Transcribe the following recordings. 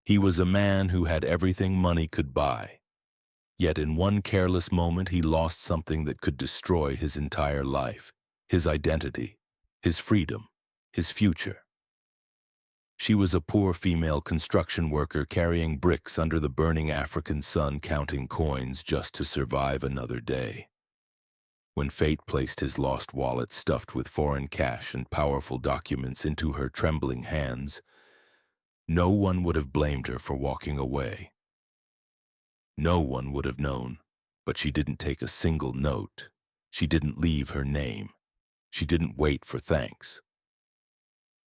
He was a man who had everything money could buy. Yet in one careless moment he lost something that could destroy his entire life, his identity, his freedom, his future. She was a poor female construction worker carrying bricks under the burning African sun, counting coins just to survive another day. When fate placed his lost wallet stuffed with foreign cash and powerful documents into her trembling hands, no one would have blamed her for walking away. No one would have known, but she didn't take a single note. She didn't leave her name. She didn't wait for thanks.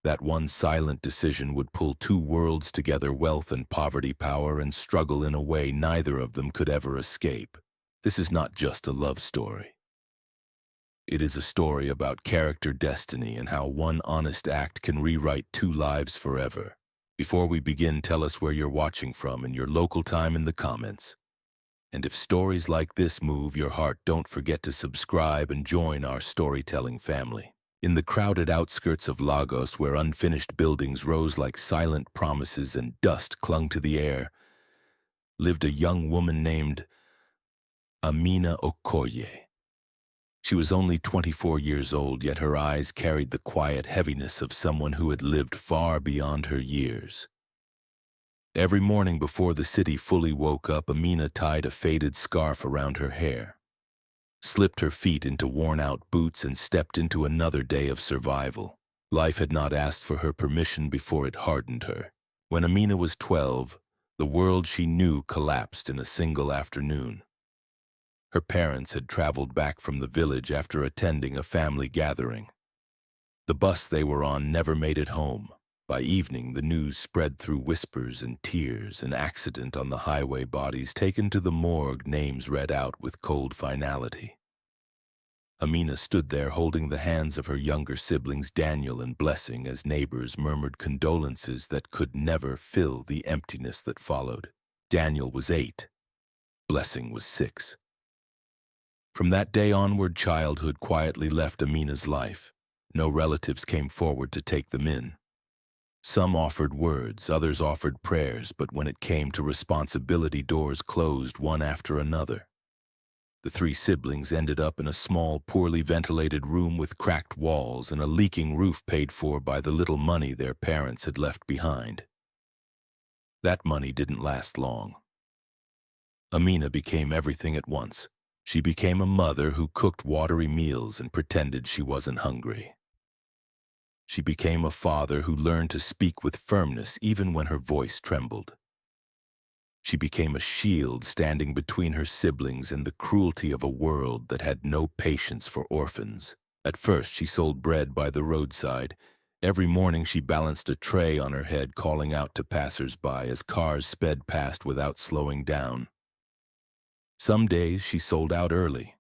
That one silent decision would pull two worlds together: wealth and poverty, power and struggle, in a way neither of them could ever escape. This is not just a love story. It is a story about character, destiny, and how one honest act can rewrite two lives forever. Before we begin, tell us where you're watching from and your local time in the comments. And if stories like this move your heart, don't forget to subscribe and join our storytelling family. In the crowded outskirts of Lagos, where unfinished buildings rose like silent promises and dust clung to the air, lived a young woman named Amina Okoye. She was only 24 years old, yet her eyes carried the quiet heaviness of someone who had lived far beyond her years. Every morning before the city fully woke up, Amina tied a faded scarf around her hair, slipped her feet into worn-out boots, and stepped into another day of survival. Life had not asked for her permission before it hardened her. When Amina was 12, the world she knew collapsed in a single afternoon. Her parents had traveled back from the village after attending a family gathering. The bus they were on never made it home. By evening, the news spread through whispers and tears: an accident on the highway, bodies taken to the morgue, names read out with cold finality. Amina stood there holding the hands of her younger siblings Daniel and Blessing as neighbors murmured condolences that could never fill the emptiness that followed. Daniel was 8. Blessing was 6. From that day onward, childhood quietly left Amina's life. No relatives came forward to take them in. Some offered words, others offered prayers, but when it came to responsibility, doors closed one after another. The 3 siblings ended up in a small, poorly ventilated room with cracked walls and a leaking roof, paid for by the little money their parents had left behind. That money didn't last long. Amina became everything at once. She became a mother who cooked watery meals and pretended she wasn't hungry. She became a father who learned to speak with firmness even when her voice trembled. She became a shield standing between her siblings and the cruelty of a world that had no patience for orphans. At first, she sold bread by the roadside. Every morning she balanced a tray on her head, calling out to passers-by as cars sped past without slowing down. Some days she sold out early.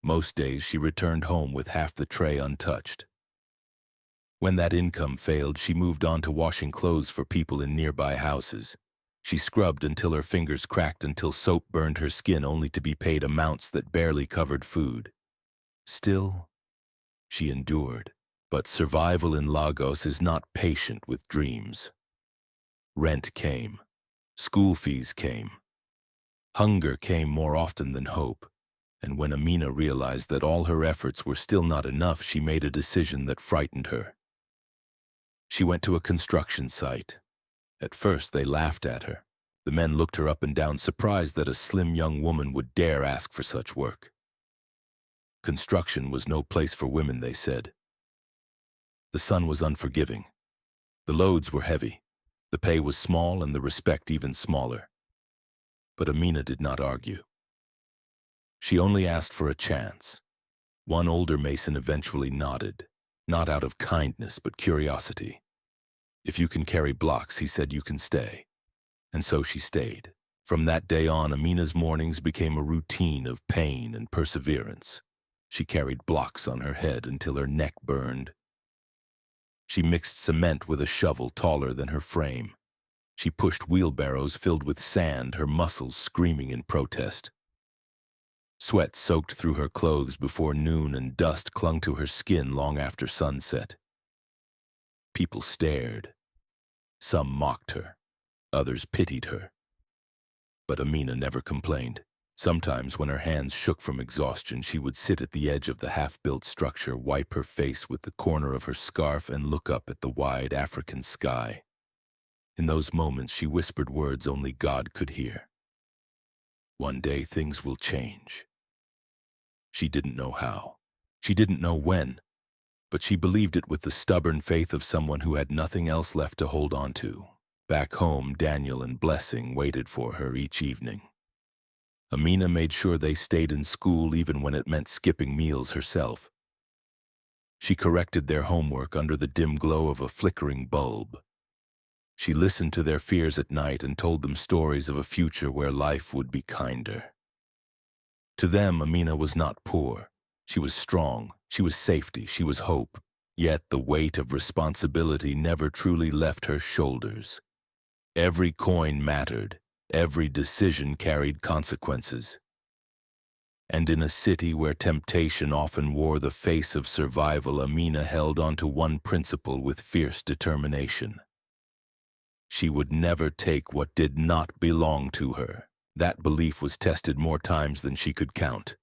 Most days she returned home with half the tray untouched. When that income failed, she moved on to washing clothes for people in nearby houses. She scrubbed until her fingers cracked, until soap burned her skin, only to be paid amounts that barely covered food. Still, she endured. But survival in Lagos is not patient with dreams. Rent came. School fees came. Hunger came more often than hope, and when Amina realized that all her efforts were still not enough, she made a decision that frightened her. She went to a construction site. At first, they laughed at her. The men looked her up and down, surprised that a slim young woman would dare ask for such work. Construction was no place for women, they said. The sun was unforgiving. The loads were heavy. The pay was small and the respect even smaller. But Amina did not argue. She only asked for a chance. One older mason eventually nodded, not out of kindness but curiosity. If you can carry blocks, he said, you can stay. And so she stayed. From that day on, Amina's mornings became a routine of pain and perseverance. She carried blocks on her head until her neck burned. She mixed cement with a shovel taller than her frame. She pushed wheelbarrows filled with sand, her muscles screaming in protest. Sweat soaked through her clothes before noon, and dust clung to her skin long after sunset. People stared. Some mocked her. Others pitied her. But Amina never complained. Sometimes when her hands shook from exhaustion, she would sit at the edge of the half-built structure, wipe her face with the corner of her scarf, and look up at the wide African sky. In those moments, she whispered words only God could hear. One day things will change. She didn't know how. She didn't know when. But she believed it with the stubborn faith of someone who had nothing else left to hold on to. Back home, Daniel and Blessing waited for her each evening. Amina made sure they stayed in school even when it meant skipping meals herself. She corrected their homework under the dim glow of a flickering bulb. She listened to their fears at night and told them stories of a future where life would be kinder. To them, Amina was not poor. She was strong, she was safety, she was hope. Yet the weight of responsibility never truly left her shoulders. Every coin mattered, every decision carried consequences. And in a city where temptation often wore the face of survival, Amina held on to one principle with fierce determination. She would never take what did not belong to her. That belief was tested more times than she could count.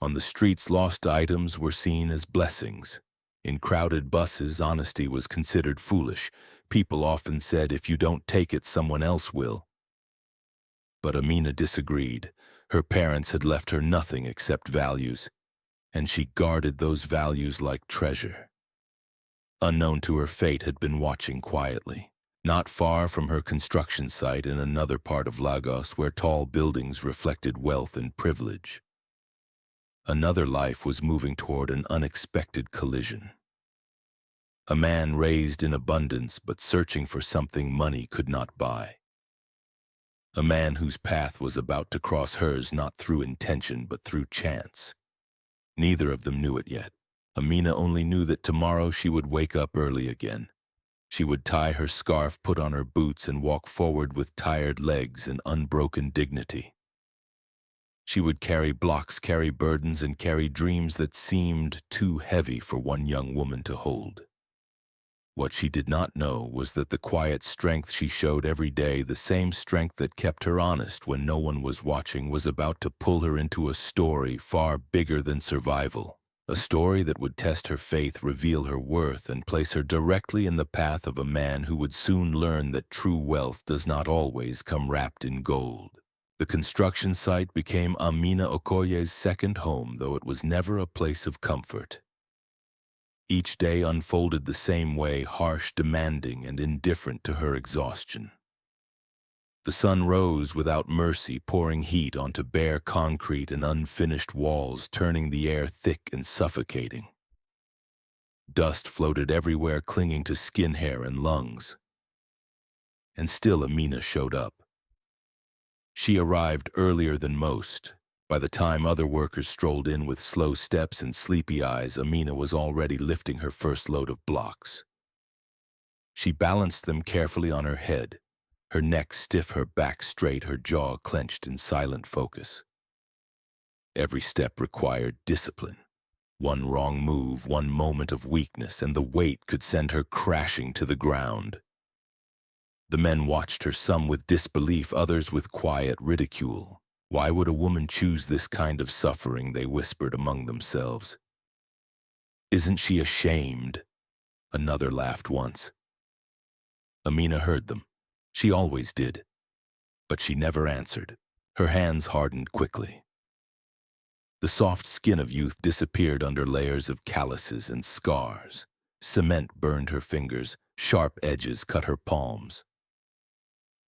On the streets, lost items were seen as blessings. In crowded buses, honesty was considered foolish. People often said, if you don't take it, someone else will. But Amina disagreed. Her parents had left her nothing except values, and she guarded those values like treasure. Unknown to her, fate had been watching quietly. Not far from her construction site in another part of Lagos, where tall buildings reflected wealth and privilege, another life was moving toward an unexpected collision. A man raised in abundance but searching for something money could not buy. A man whose path was about to cross hers, not through intention but through chance. Neither of them knew it yet. Amina only knew that tomorrow she would wake up early again. She would tie her scarf, put on her boots, and walk forward with tired legs and unbroken dignity. She would carry blocks, carry burdens, and carry dreams that seemed too heavy for one young woman to hold. What she did not know was that the quiet strength she showed every day, the same strength that kept her honest when no one was watching, was about to pull her into a story far bigger than survival. A story that would test her faith, reveal her worth, and place her directly in the path of a man who would soon learn that true wealth does not always come wrapped in gold. The construction site became Amina Okoye's second home, though it was never a place of comfort. Each day unfolded the same way, harsh, demanding, and indifferent to her exhaustion. The sun rose without mercy, pouring heat onto bare concrete and unfinished walls, turning the air thick and suffocating. Dust floated everywhere, clinging to skin, hair, and lungs. And still Amina showed up. She arrived earlier than most. By the time other workers strolled in with slow steps and sleepy eyes, Amina was already lifting her first load of blocks. She balanced them carefully on her head, her neck stiff, her back straight, her jaw clenched in silent focus. Every step required discipline. One wrong move, one moment of weakness, and the weight could send her crashing to the ground. The men watched her, some with disbelief, others with quiet ridicule. Why would a woman choose this kind of suffering, they whispered among themselves. Isn't she ashamed? Another laughed once. Amina heard them. She always did. But she never answered. Her hands hardened quickly. The soft skin of youth disappeared under layers of calluses and scars. Cement burned her fingers, sharp edges cut her palms.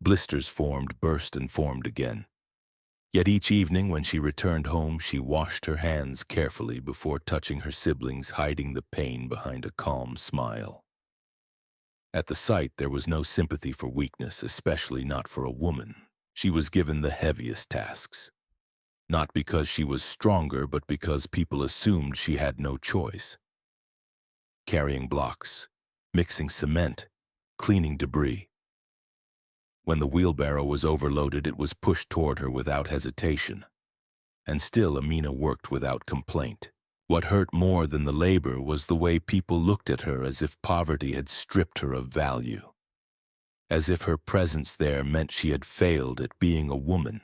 Blisters formed, burst, and formed again. Yet each evening when she returned home, she washed her hands carefully before touching her siblings, hiding the pain behind a calm smile. At the sight, there was no sympathy for weakness, especially not for a woman. She was given the heaviest tasks. Not because she was stronger, but because people assumed she had no choice. Carrying blocks, mixing cement, cleaning debris. When the wheelbarrow was overloaded, it was pushed toward her without hesitation. And still Amina worked without complaint. What hurt more than the labor was the way people looked at her, as if poverty had stripped her of value. as if her presence there meant she had failed at being a woman.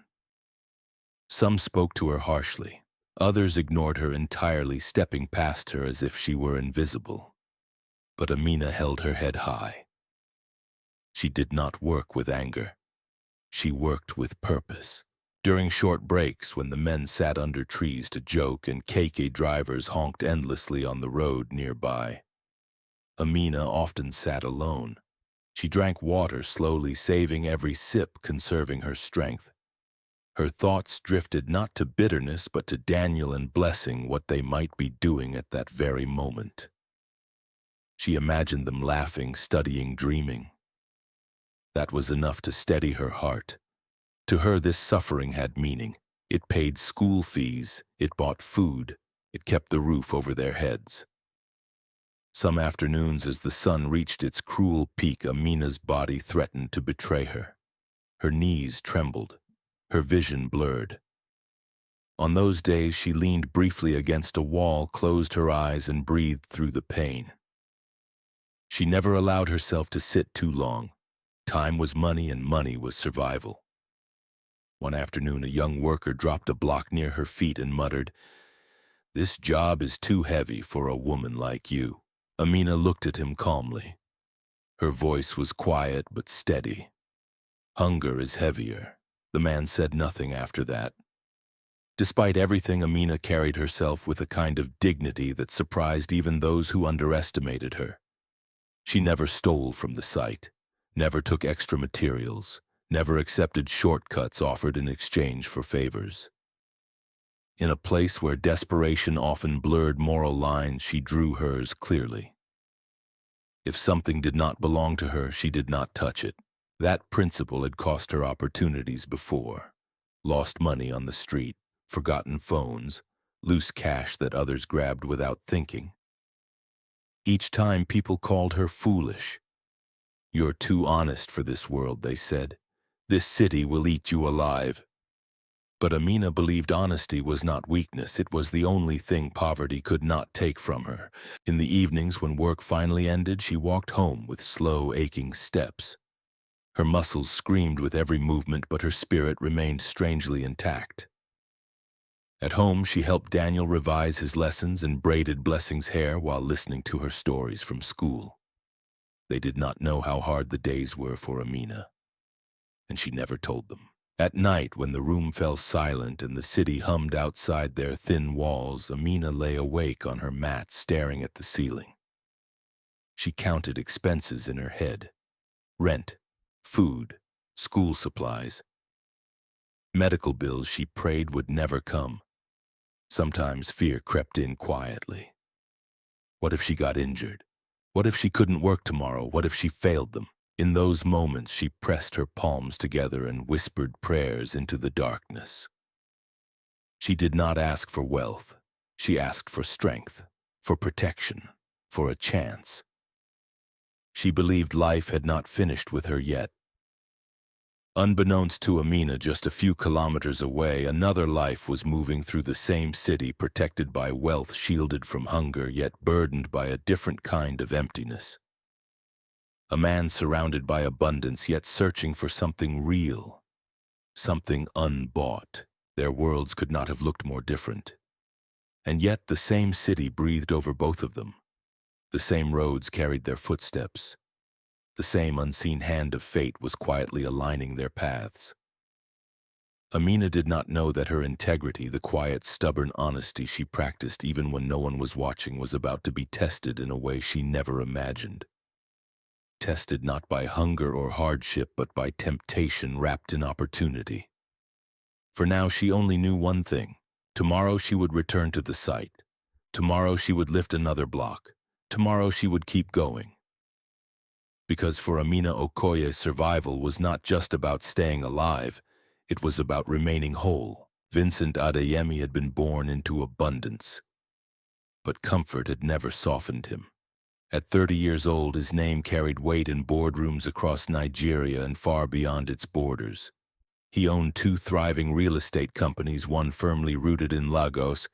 Some spoke to her harshly. Others ignored her entirely, stepping past her as if she were invisible. But Amina held her head high. She did not work with anger. She worked with purpose. During short breaks, when the men sat under trees to joke and KK drivers honked endlessly on the road nearby, Amina often sat alone. She drank water slowly, saving every sip, conserving her strength. Her thoughts drifted not to bitterness, but to Daniel and blessing what they might be doing at that very moment. She imagined them laughing, studying, dreaming. That was enough to steady her heart. To her, this suffering had meaning. It paid school fees, it bought food, it kept the roof over their heads. Some afternoons, as the sun reached its cruel peak, Amina's body threatened to betray her. Her knees trembled, her vision blurred. On those days, she leaned briefly against a wall, closed her eyes, and breathed through the pain. She never allowed herself to sit too long. Time was money, and money was survival. One afternoon, a young worker dropped a block near her feet and muttered, "This job is too heavy for a woman like you." Amina looked at him calmly. Her voice was quiet but steady. "Hunger is heavier." The man said nothing after that. Despite everything, Amina carried herself with a kind of dignity that surprised even those who underestimated her. She never stole from the site, never took extra materials, never accepted shortcuts offered in exchange for favors. In a place where desperation often blurred moral lines, she drew hers clearly. If something did not belong to her, she did not touch it. That principle had cost her opportunities before. Lost money on the street, forgotten phones, loose cash that others grabbed without thinking. Each time people called her foolish. "You're too honest for this world," they said. "This city will eat you alive." But Amina believed honesty was not weakness. It was the only thing poverty could not take from her. In the evenings, when work finally ended, she walked home with slow, aching steps. Her muscles screamed with every movement, but her spirit remained strangely intact. At home, she helped Daniel revise his lessons and braided Blessing's hair while listening to her stories from school. They did not know how hard the days were for Amina, and she never told them. At night, when the room fell silent and the city hummed outside their thin walls, Amina lay awake on her mat, staring at the ceiling. She counted expenses in her head: rent, food, school supplies. Medical bills she prayed would never come. Sometimes fear crept in quietly. What if she got injured? What if she couldn't work tomorrow? What if she failed them? In those moments, she pressed her palms together and whispered prayers into the darkness. She did not ask for wealth. She asked for strength, for protection, for a chance. She believed life had not finished with her yet. Unbeknownst to Amina, just a few kilometers away, another life was moving through the same city, protected by wealth, shielded from hunger, yet burdened by a different kind of emptiness. A man surrounded by abundance, yet searching for something real, something unbought. Their worlds could not have looked more different. And yet the same city breathed over both of them. The same roads carried their footsteps. The same unseen hand of fate was quietly aligning their paths. Amina did not know that her integrity, the quiet, stubborn honesty she practiced even when no one was watching, was about to be tested in a way she never imagined. Tested not by hunger or hardship, but by temptation wrapped in opportunity. For now she only knew one thing. Tomorrow she would return to the site. Tomorrow she would lift another block. Tomorrow she would keep going. Because for Amina Okoye, survival was not just about staying alive. It was about remaining whole. Vincent Adeyemi had been born into abundance, but comfort had never softened him. At 30 years old, his name carried weight in boardrooms across Nigeria and far beyond its borders. He owned 2 thriving real estate companies, one firmly rooted in Lagos,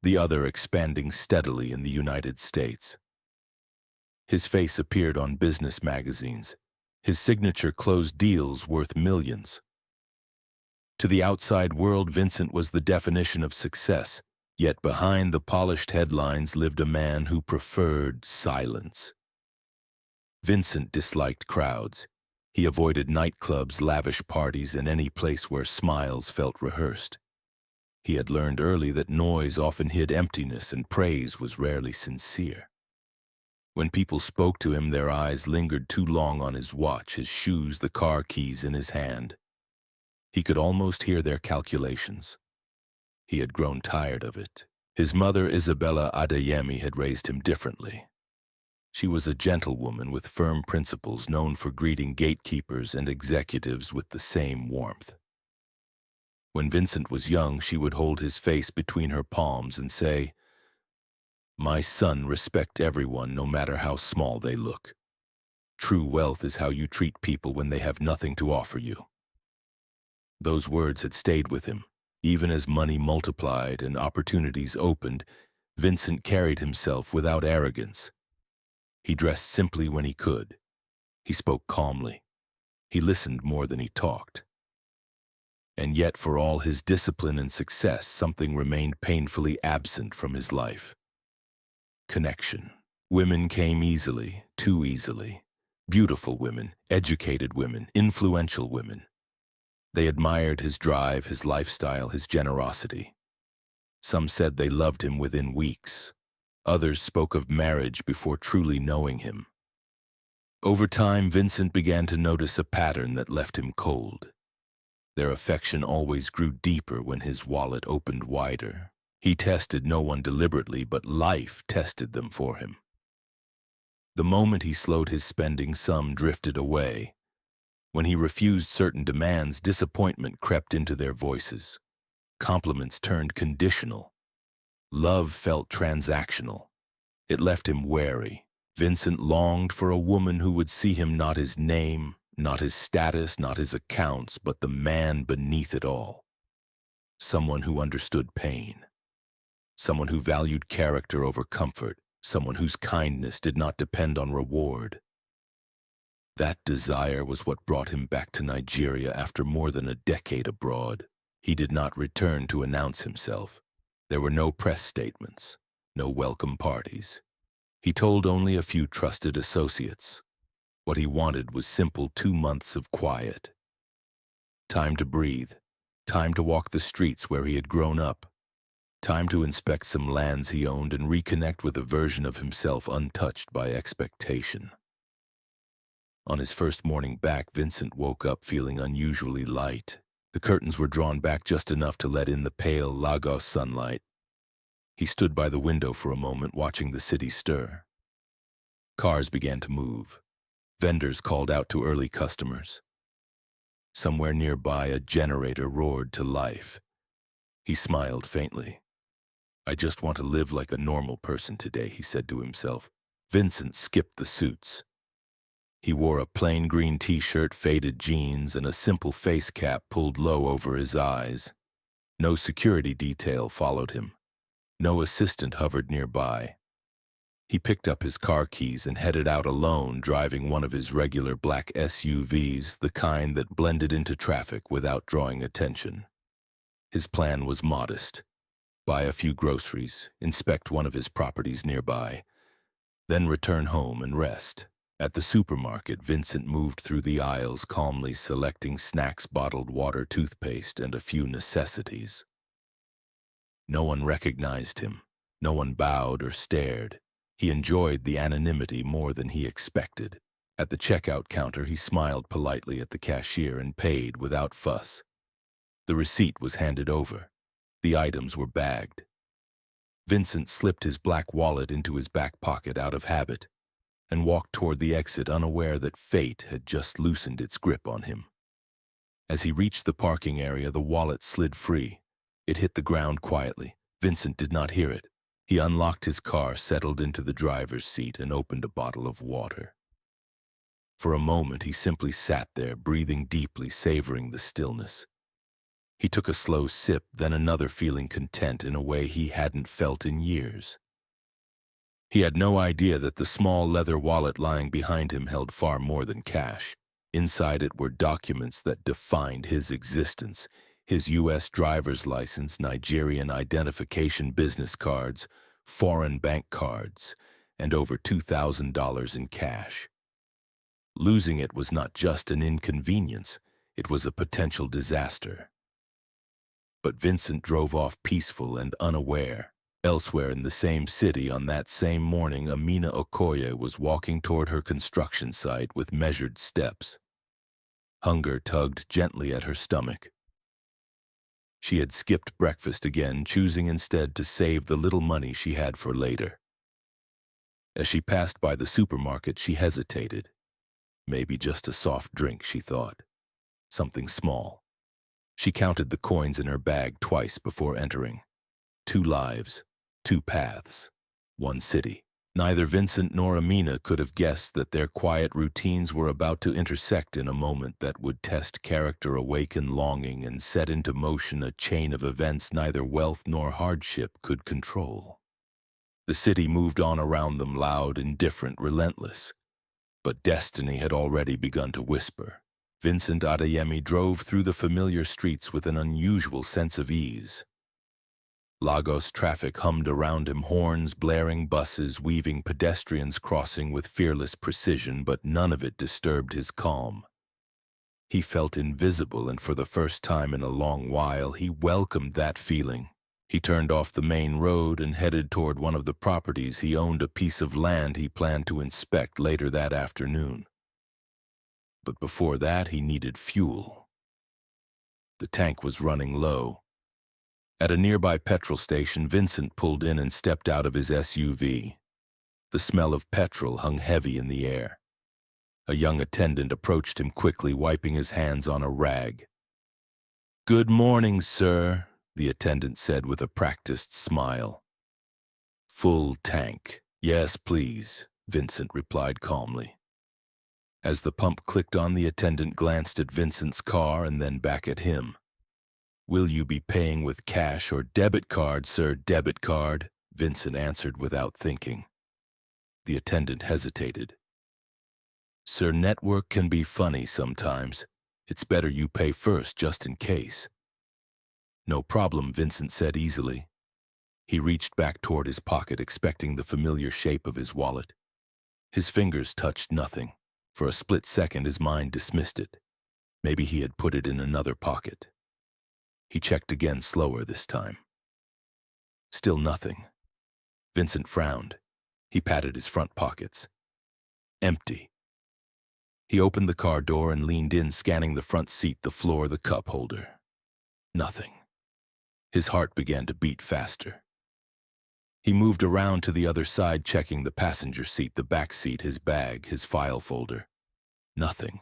the other expanding steadily in the United States. His face appeared on business magazines. His signature closed deals worth millions. To the outside world, Vincent was the definition of success, yet behind the polished headlines lived a man who preferred silence. Vincent disliked crowds. He avoided nightclubs, lavish parties, and any place where smiles felt rehearsed. He had learned early that noise often hid emptiness and praise was rarely sincere. When people spoke to him, their eyes lingered too long on his watch, his shoes, the car keys in his hand. He could almost hear their calculations. He had grown tired of it. His mother, Isabella Adeyemi, had raised him differently. She was a gentlewoman with firm principles, known for greeting gatekeepers and executives with the same warmth. When Vincent was young, she would hold his face between her palms and say, "My son, respect everyone, no matter how small they look. True wealth is how you treat people when they have nothing to offer you." Those words had stayed with him. Even as money multiplied and opportunities opened, Vincent carried himself without arrogance. He dressed simply when he could. He spoke calmly. He listened more than he talked. And yet, for all his discipline and success, something remained painfully absent from his life. Connection. Women came easily, too easily. Beautiful women, educated women, influential women. They admired his drive, his lifestyle, his generosity. Some said they loved him within weeks. Others spoke of marriage before truly knowing him. Over time, Vincent began to notice a pattern that left him cold. Their affection always grew deeper when his wallet opened wider. He tested no one deliberately, but life tested them for him. The moment he slowed his spending, some drifted away. When he refused certain demands, disappointment crept into their voices. Compliments turned conditional. Love felt transactional. It left him wary. Vincent longed for a woman who would see him not his name, not his status, not his accounts, but the man beneath it all. Someone who understood pain. Someone who valued character over comfort. Someone whose kindness did not depend on reward. That desire was what brought him back to Nigeria after more than a decade abroad. He did not return to announce himself. There were no press statements, no welcome parties. He told only a few trusted associates. What he wanted was simple 2 months of quiet. Time to breathe, time to walk the streets where he had grown up, time to inspect some lands he owned and reconnect with a version of himself untouched by expectation. On his first morning back, Vincent woke up feeling unusually light. The curtains were drawn back just enough to let in the pale Lagos sunlight. He stood by the window for a moment, watching the city stir. Cars began to move. Vendors called out to early customers. Somewhere nearby, a generator roared to life. He smiled faintly. "I just want to live like a normal person today," he said to himself. Vincent skipped the suits. He wore a plain green t-shirt, faded jeans, and a simple face cap pulled low over his eyes. No security detail followed him. No assistant hovered nearby. He picked up his car keys and headed out alone, driving one of his regular black SUVs, the kind that blended into traffic without drawing attention. His plan was modest. Buy a few groceries, inspect one of his properties nearby, then return home and rest. At the supermarket, Vincent moved through the aisles, calmly selecting snacks, bottled water, toothpaste, and a few necessities. No one recognized him. No one bowed or stared. He enjoyed the anonymity more than he expected. At the checkout counter, he smiled politely at the cashier and paid without fuss. The receipt was handed over. The items were bagged. Vincent slipped his black wallet into his back pocket out of habit and walked toward the exit, unaware that fate had just loosened its grip on him. As he reached the parking area, the wallet slid free. It hit the ground quietly. Vincent did not hear it. He unlocked his car, settled into the driver's seat, and opened a bottle of water. For a moment, he simply sat there, breathing deeply, savoring the stillness. He took a slow sip, then another, feeling content in a way he hadn't felt in years. He had no idea that the small leather wallet lying behind him held far more than cash. Inside it were documents that defined his existence: his U.S. driver's license, Nigerian identification business cards, foreign bank cards, and over $2,000 in cash. Losing it was not just an inconvenience, it was a potential disaster. But Vincent drove off peaceful and unaware. Elsewhere in the same city on that same morning, Amina Okoye was walking toward her construction site with measured steps. Hunger tugged gently at her stomach. She had skipped breakfast again, choosing instead to save the little money she had for later. As she passed by the supermarket, she hesitated. Maybe just a soft drink, she thought. Something small. She counted the coins in her bag twice before entering. 2 lives, 2 paths, 1 city. Neither Vincent nor Amina could have guessed that their quiet routines were about to intersect in a moment that would test character, awaken longing, and set into motion a chain of events neither wealth nor hardship could control. The city moved on around them, loud, indifferent, relentless. But destiny had already begun to whisper. Vincent Adeyemi drove through the familiar streets with an unusual sense of ease. Lagos traffic hummed around him, horns blaring, buses weaving, pedestrians crossing with fearless precision, but none of it disturbed his calm. He felt invisible, and for the first time in a long while, he welcomed that feeling. He turned off the main road and headed toward one of the properties he owned, a piece of land he planned to inspect later that afternoon. But before that, he needed fuel. The tank was running low. At a nearby petrol station, Vincent pulled in and stepped out of his SUV. The smell of petrol hung heavy in the air. A young attendant approached him quickly, wiping his hands on a rag. "Good morning, sir," the attendant said with a practiced smile. "Full tank." "Yes, please," Vincent replied calmly. As the pump clicked on, the attendant glanced at Vincent's car and then back at him. "Will you be paying with cash or debit card, sir?" "Debit card," Vincent answered without thinking. The attendant hesitated. "Sir, network can be funny sometimes. It's better you pay first, just in case." "No problem," Vincent said easily. He reached back toward his pocket, expecting the familiar shape of his wallet. His fingers touched nothing. For a split second, his mind dismissed it. Maybe he had put it in another pocket. He checked again, slower this time. Still nothing. Vincent frowned. He patted his front pockets. Empty. He opened the car door and leaned in, scanning the front seat, the floor, the cup holder. Nothing. His heart began to beat faster. He moved around to the other side, checking the passenger seat, the back seat, his bag, his file folder. Nothing.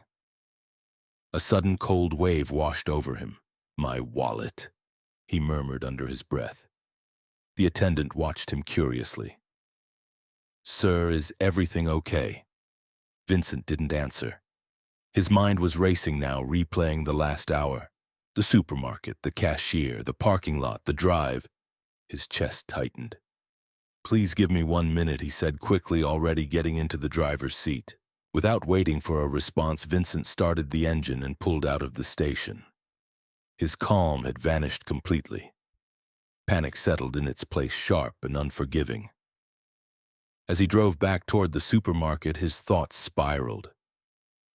A sudden cold wave washed over him. "My wallet," he murmured under his breath. The attendant watched him curiously. "Sir, is everything okay?" Vincent didn't answer. His mind was racing now, replaying the last hour. The supermarket, the cashier, the parking lot, the drive. His chest tightened. "Please give me 1 minute," he said quickly, already getting into the driver's seat. Without waiting for a response, Vincent started the engine and pulled out of the station. His calm had vanished completely. Panic settled in its place, sharp and unforgiving. As he drove back toward the supermarket, his thoughts spiraled.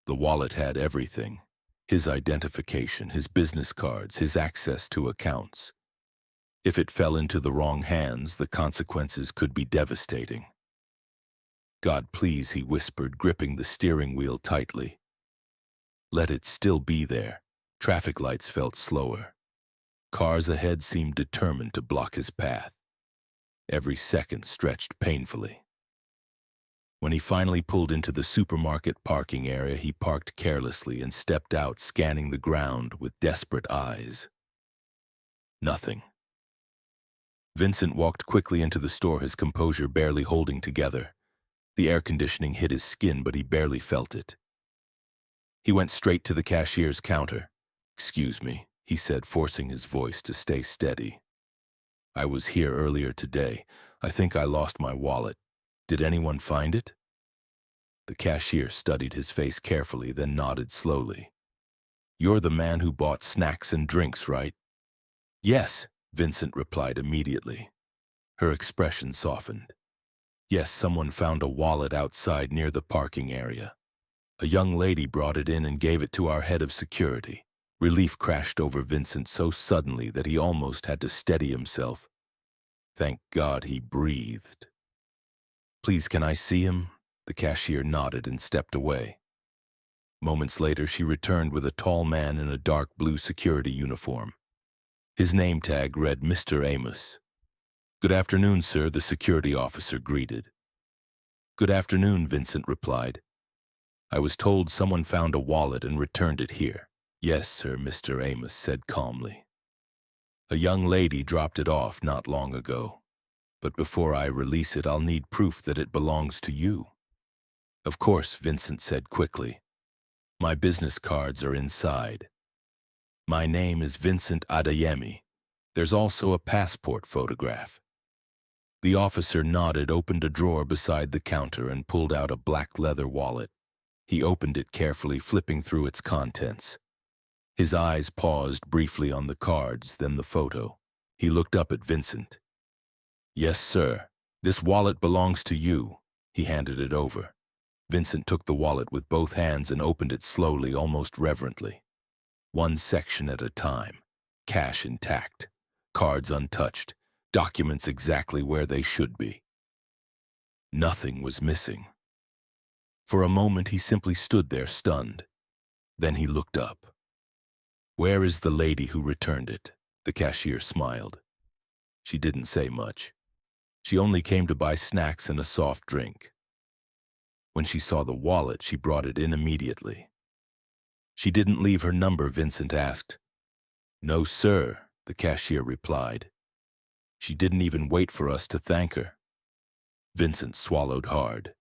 The wallet had everything: his identification, his business cards, his access to accounts. If it fell into the wrong hands, the consequences could be devastating. "God, please," he whispered, gripping the steering wheel tightly. Let it still be there. Traffic lights felt slower. Cars ahead seemed determined to block his path. Every second stretched painfully. When he finally pulled into the supermarket parking area, he parked carelessly and stepped out, scanning the ground with desperate eyes. Nothing. Vincent walked quickly into the store, his composure barely holding together. The air conditioning hit his skin, but he barely felt it. He went straight to the cashier's counter. "Excuse me," he said, forcing his voice to stay steady. "I was here earlier today. I think I lost my wallet. Did anyone find it?" The cashier studied his face carefully, then nodded slowly. "You're the man who bought snacks and drinks, right?" "Yes," Vincent replied immediately. Her expression softened. "Yes, someone found a wallet outside near the parking area. A young lady brought it in and gave it to our head of security." Relief crashed over Vincent so suddenly that he almost had to steady himself. Thank God he breathed. "Please, can I see him?" The cashier nodded and stepped away. Moments later, she returned with a tall man in a dark blue security uniform. His name tag read Mr. Amos. "Good afternoon, sir," the security officer greeted. "Good afternoon," Vincent replied. "I was told someone found a wallet and returned it here." "Yes, sir," Mr. Amos said calmly. "A young lady dropped it off not long ago. But before I release it, I'll need proof that it belongs to you." "Of course," Vincent said quickly. "My business cards are inside. My name is Vincent Adeyemi. There's also a passport photograph." The officer nodded, opened a drawer beside the counter, and pulled out a black leather wallet. He opened it carefully, flipping through its contents. His eyes paused briefly on the cards, then the photo. He looked up at Vincent. "Yes, sir. This wallet belongs to you." He handed it over. Vincent took the wallet with both hands and opened it slowly, almost reverently. One section at a time. Cash intact. Cards untouched. Documents exactly where they should be. Nothing was missing. For a moment, he simply stood there, stunned. Then he looked up. "Where is the lady who returned it?" The cashier smiled. "She didn't say much. She only came to buy snacks and a soft drink. When she saw the wallet, she brought it in immediately." "She didn't leave her number?" Vincent asked. "No, sir," the cashier replied. "She didn't even wait for us to thank her." Vincent swallowed hard.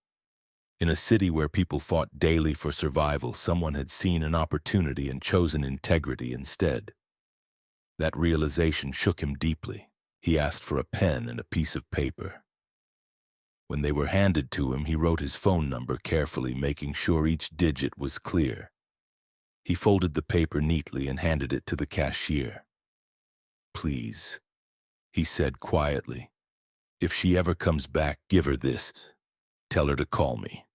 In a city where people fought daily for survival, someone had seen an opportunity and chosen integrity instead. That realization shook him deeply. He asked for a pen and a piece of paper. When they were handed to him, he wrote his phone number carefully, making sure each digit was clear. He folded the paper neatly and handed it to the cashier. "Please," he said quietly, "if she ever comes back, give her this. Tell her to call me."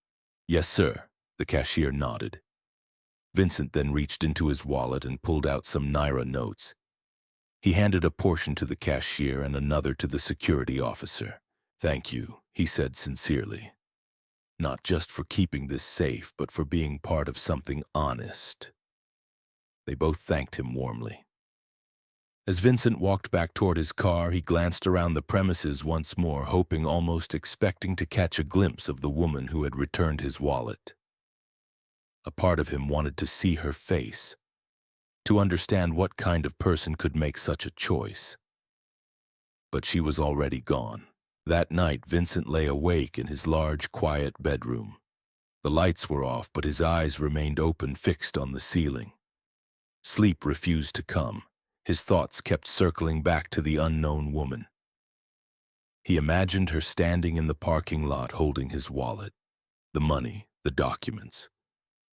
"Yes, sir," the cashier nodded. Vincent then reached into his wallet and pulled out some Naira notes. He handed a portion to the cashier and another to the security officer. "Thank you," he said sincerely. "Not just for keeping this safe, but for being part of something honest." They both thanked him warmly. As Vincent walked back toward his car, he glanced around the premises once more, hoping, almost expecting to catch a glimpse of the woman who had returned his wallet. A part of him wanted to see her face, to understand what kind of person could make such a choice. But she was already gone. That night, Vincent lay awake in his large, quiet bedroom. The lights were off, but his eyes remained open, fixed on the ceiling. Sleep refused to come. His thoughts kept circling back to the unknown woman. He imagined her standing in the parking lot holding his wallet, the money, the documents,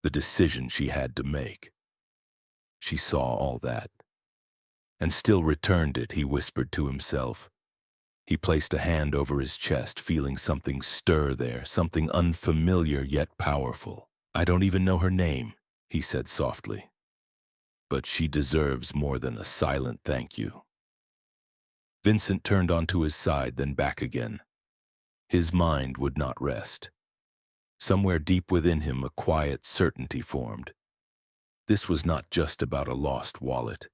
the decision she had to make. She saw all that, and still returned it, he whispered to himself. He placed a hand over his chest, feeling something stir there, something unfamiliar yet powerful. "I don't even know her name," he said softly. "But she deserves more than a silent thank you." Vincent turned onto his side, then back again. His mind would not rest. Somewhere deep within him, a quiet certainty formed. This was not just about a lost wallet.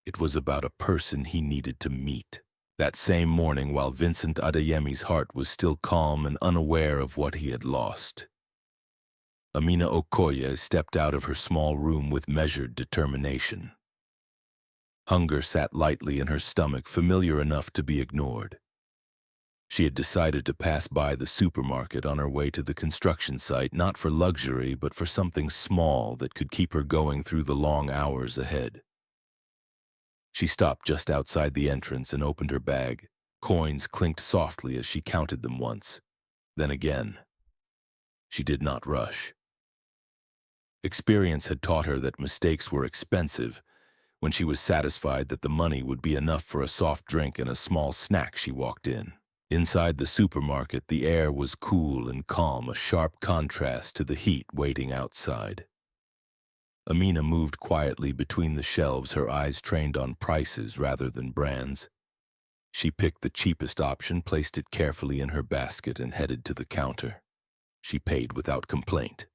It was about a person he needed to meet. That same morning, while Vincent Adeyemi's heart was still calm and unaware of what he had lost, Amina Okoye stepped out of her small room with measured determination. Hunger sat lightly in her stomach, familiar enough to be ignored. She had decided to pass by the supermarket on her way to the construction site, not for luxury, but for something small that could keep her going through the long hours ahead. She stopped just outside the entrance and opened her bag. Coins clinked softly as she counted them once, then again. She did not rush. Experience had taught her that mistakes were expensive. When she was satisfied that the money would be enough for a soft drink and a small snack, she walked in. Inside the supermarket, the air was cool and calm, a sharp contrast to the heat waiting outside. Amina moved quietly between the shelves, her eyes trained on prices rather than brands. She picked the cheapest option, placed it carefully in her basket, and headed to the counter. She paid without complaint.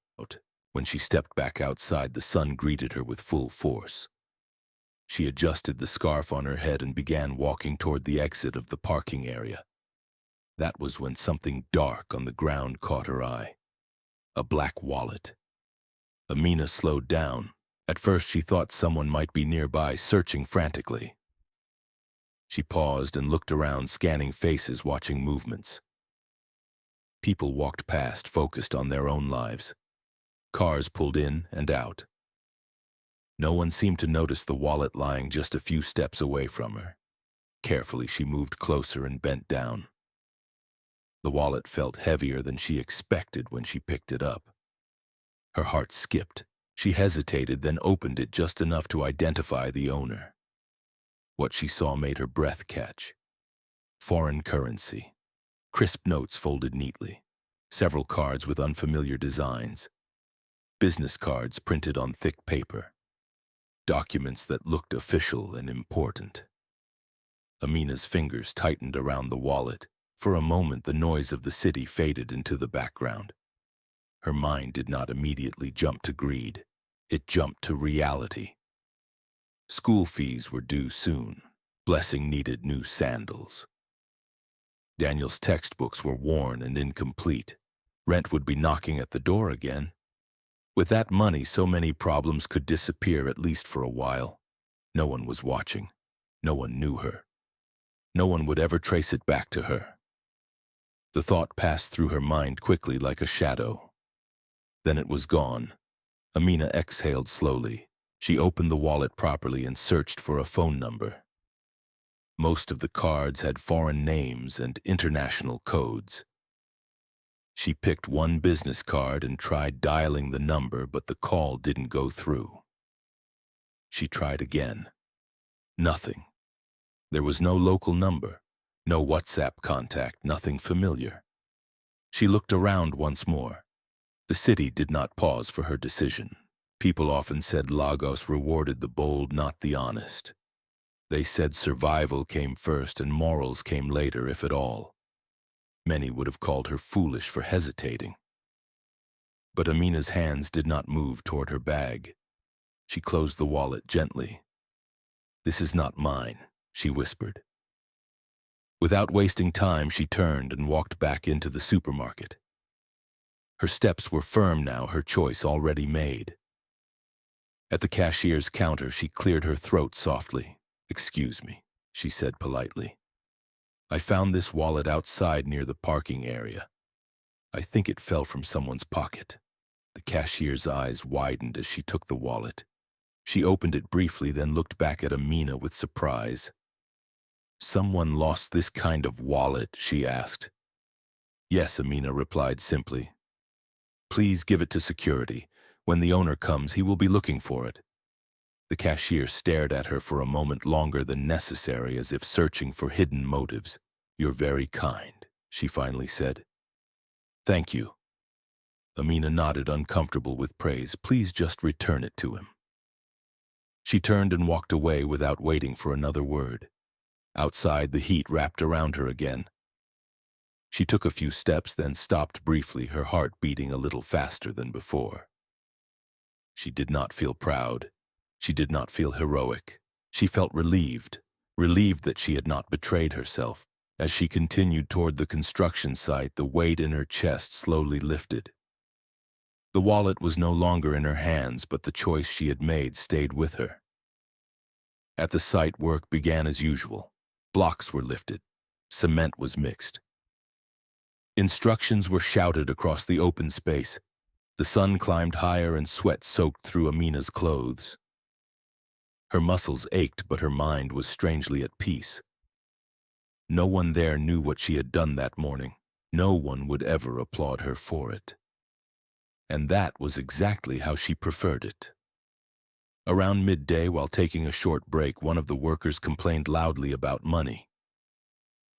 When she stepped back outside, the sun greeted her with full force. She adjusted the scarf on her head and began walking toward the exit of the parking area. That was when something dark on the ground caught her eye. A black wallet. Amina slowed down. At first she thought someone might be nearby, searching frantically. She paused and looked around, scanning faces, watching movements. People walked past, focused on their own lives. Cars pulled in and out. No one seemed to notice the wallet lying just a few steps away from her. Carefully, she moved closer and bent down. The wallet felt heavier than she expected when she picked it up. Her heart skipped. She hesitated, then opened it just enough to identify the owner. What she saw made her breath catch. Foreign currency. Crisp notes folded neatly. Several cards with unfamiliar designs. Business cards printed on thick paper. Documents that looked official and important. Amina's fingers tightened around the wallet. For a moment, the noise of the city faded into the background. Her mind did not immediately jump to greed. It jumped to reality. School fees were due soon. Blessing needed new sandals. Daniel's textbooks were worn and incomplete. Rent would be knocking at the door again. With that money, so many problems could disappear, at least for a while. No one was watching. No one knew her. No one would ever trace it back to her. The thought passed through her mind quickly like a shadow. Then it was gone. Amina exhaled slowly. She opened the wallet properly and searched for a phone number. Most of the cards had foreign names and international codes. She picked one business card and tried dialing the number, but the call didn't go through. She tried again. Nothing. There was no local number, no WhatsApp contact, nothing familiar. She looked around once more. The city did not pause for her decision. People often said Lagos rewarded the bold, not the honest. They said survival came first and morals came later, if at all. Many would have called her foolish for hesitating. But Amina's hands did not move toward her bag. She closed the wallet gently. "This is not mine," she whispered. Without wasting time, she turned and walked back into the supermarket. Her steps were firm now, her choice already made. At the cashier's counter, she cleared her throat softly. "Excuse me," she said politely. "I found this wallet outside near the parking area. I think it fell from someone's pocket." The cashier's eyes widened as she took the wallet. She opened it briefly, then looked back at Amina with surprise. "Someone lost this kind of wallet?" she asked. "Yes," Amina replied simply. "Please give it to security. When the owner comes, he will be looking for it." The cashier stared at her for a moment longer than necessary, as if searching for hidden motives. "You're very kind," she finally said. "Thank you." Amina nodded, uncomfortable with praise. "Please just return it to him." She turned and walked away without waiting for another word. Outside, the heat wrapped around her again. She took a few steps, then stopped briefly, her heart beating a little faster than before. She did not feel proud. She did not feel heroic. She felt relieved that she had not betrayed herself. As she continued toward the construction site, the weight in her chest slowly lifted. The wallet was no longer in her hands, but the choice she had made stayed with her. At the site, work began as usual. Blocks were lifted. Cement was mixed. Instructions were shouted across the open space. The sun climbed higher and sweat soaked through Amina's clothes. Her muscles ached, but her mind was strangely at peace. No one there knew what she had done that morning. No one would ever applaud her for it. And that was exactly how she preferred it. Around midday, while taking a short break, one of the workers complained loudly about money.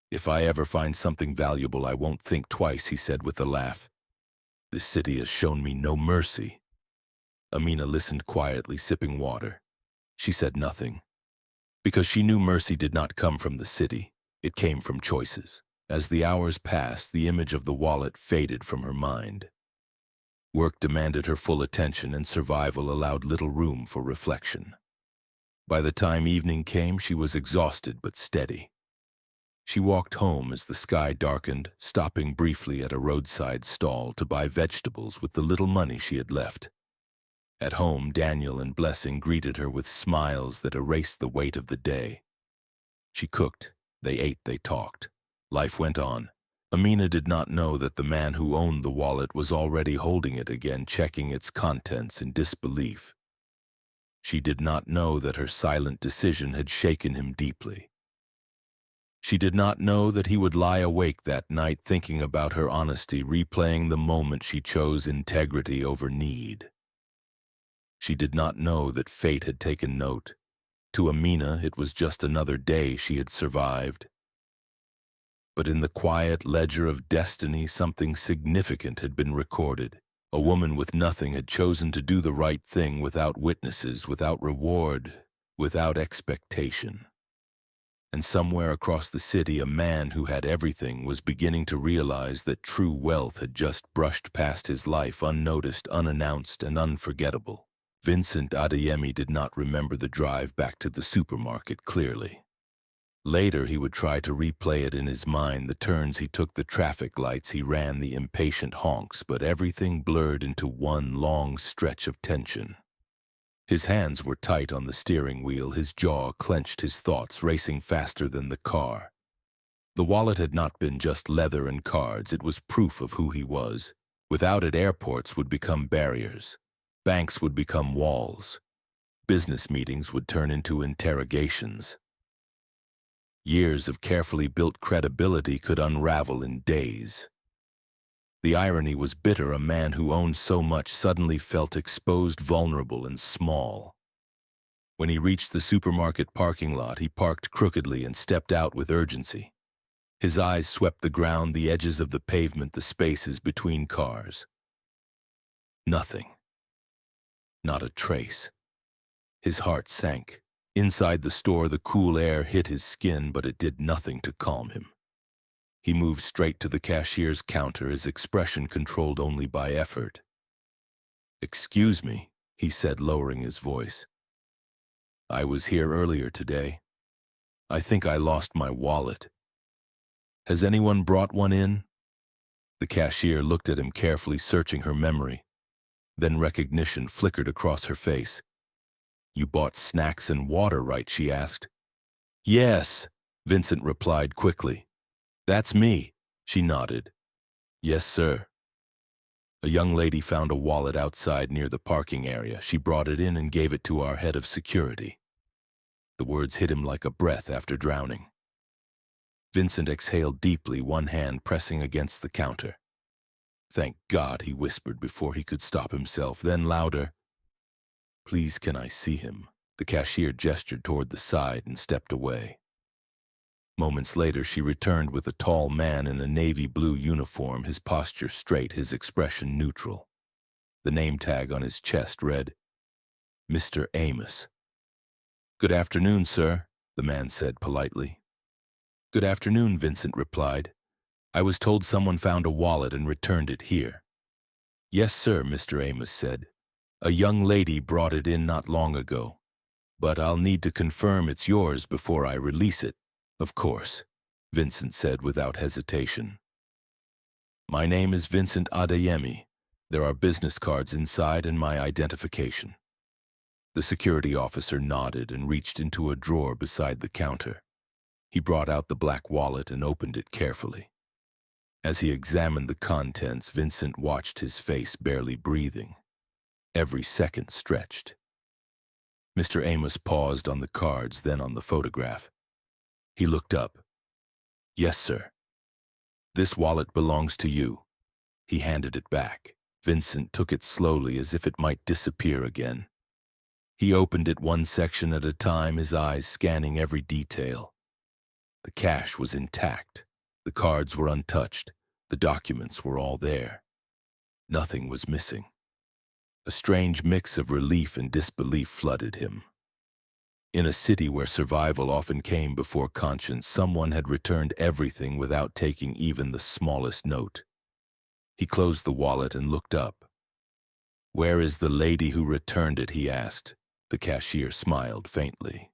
"If I ever find something valuable, I won't think twice," he said with a laugh. "This city has shown me no mercy." Amina listened quietly, sipping water. She said nothing, because she knew mercy did not come from the city. It came from choices. As the hours passed, the image of the wallet faded from her mind. Work demanded her full attention, and survival allowed little room for reflection. By the time evening came, she was exhausted but steady. She walked home as the sky darkened, stopping briefly at a roadside stall to buy vegetables with the little money she had left. At home, Daniel and Blessing greeted her with smiles that erased the weight of the day. She cooked, they ate, they talked. Life went on. Amina did not know that the man who owned the wallet was already holding it again, checking its contents in disbelief. She did not know that her silent decision had shaken him deeply. She did not know that he would lie awake that night thinking about her honesty, replaying the moment she chose integrity over need. She did not know that fate had taken note. To Amina, it was just another day she had survived. But in the quiet ledger of destiny, something significant had been recorded. A woman with nothing had chosen to do the right thing without witnesses, without reward, without expectation. And somewhere across the city, a man who had everything was beginning to realize that true wealth had just brushed past his life, unnoticed, unannounced, and unforgettable. Vincent Adeyemi did not remember the drive back to the supermarket clearly. Later, he would try to replay it in his mind, the turns he took, the traffic lights he ran, the impatient honks, but everything blurred into one long stretch of tension. His hands were tight on the steering wheel, his jaw clenched, his thoughts racing faster than the car. The wallet had not been just leather and cards, it was proof of who he was. Without it, airports would become barriers. Banks would become walls. Business meetings would turn into interrogations. Years of carefully built credibility could unravel in days. The irony was bitter. A man who owned so much suddenly felt exposed, vulnerable, and small. When he reached the supermarket parking lot, he parked crookedly and stepped out with urgency. His eyes swept the ground, the edges of the pavement, the spaces between cars. Nothing. Not a trace. His heart sank. Inside the store, the cool air hit his skin, but it did nothing to calm him. He moved straight to the cashier's counter, his expression controlled only by effort. "Excuse me," he said, lowering his voice. "I was here earlier today. I think I lost my wallet. Has anyone brought one in?" The cashier looked at him carefully, searching her memory. Then recognition flickered across her face. "You bought snacks and water, right?" she asked. "Yes," Vincent replied quickly. "That's me." She nodded. "Yes, sir." A young lady found a wallet outside near the parking area. She brought it in and gave it to our head of security. The words hit him like a breath after drowning. Vincent exhaled deeply, one hand pressing against the counter. "Thank God," he whispered before he could stop himself, then louder. "Please, can I see him?" The cashier gestured toward the side and stepped away. Moments later, she returned with a tall man in a navy blue uniform, his posture straight, his expression neutral. The name tag on his chest read, "Mr. Amos." "Good afternoon, sir," the man said politely. "Good afternoon," Vincent replied. "I was told someone found a wallet and returned it here." "Yes, sir," Mr. Amos said. "A young lady brought it in not long ago. But I'll need to confirm it's yours before I release it." "Of course," Vincent said without hesitation. "My name is Vincent Adeyemi. There are business cards inside and my identification." The security officer nodded and reached into a drawer beside the counter. He brought out the black wallet and opened it carefully. As he examined the contents, Vincent watched his face, barely breathing. Every second stretched. Mr. Amos paused on the cards, then on the photograph. He looked up. "Yes, sir. This wallet belongs to you." He handed it back. Vincent took it slowly as if it might disappear again. He opened it one section at a time, his eyes scanning every detail. The cash was intact. The cards were untouched. The documents were all there. Nothing was missing. A strange mix of relief and disbelief flooded him. In a city where survival often came before conscience, someone had returned everything without taking even the smallest note. He closed the wallet and looked up. "Where is the lady who returned it?" he asked. The cashier smiled faintly.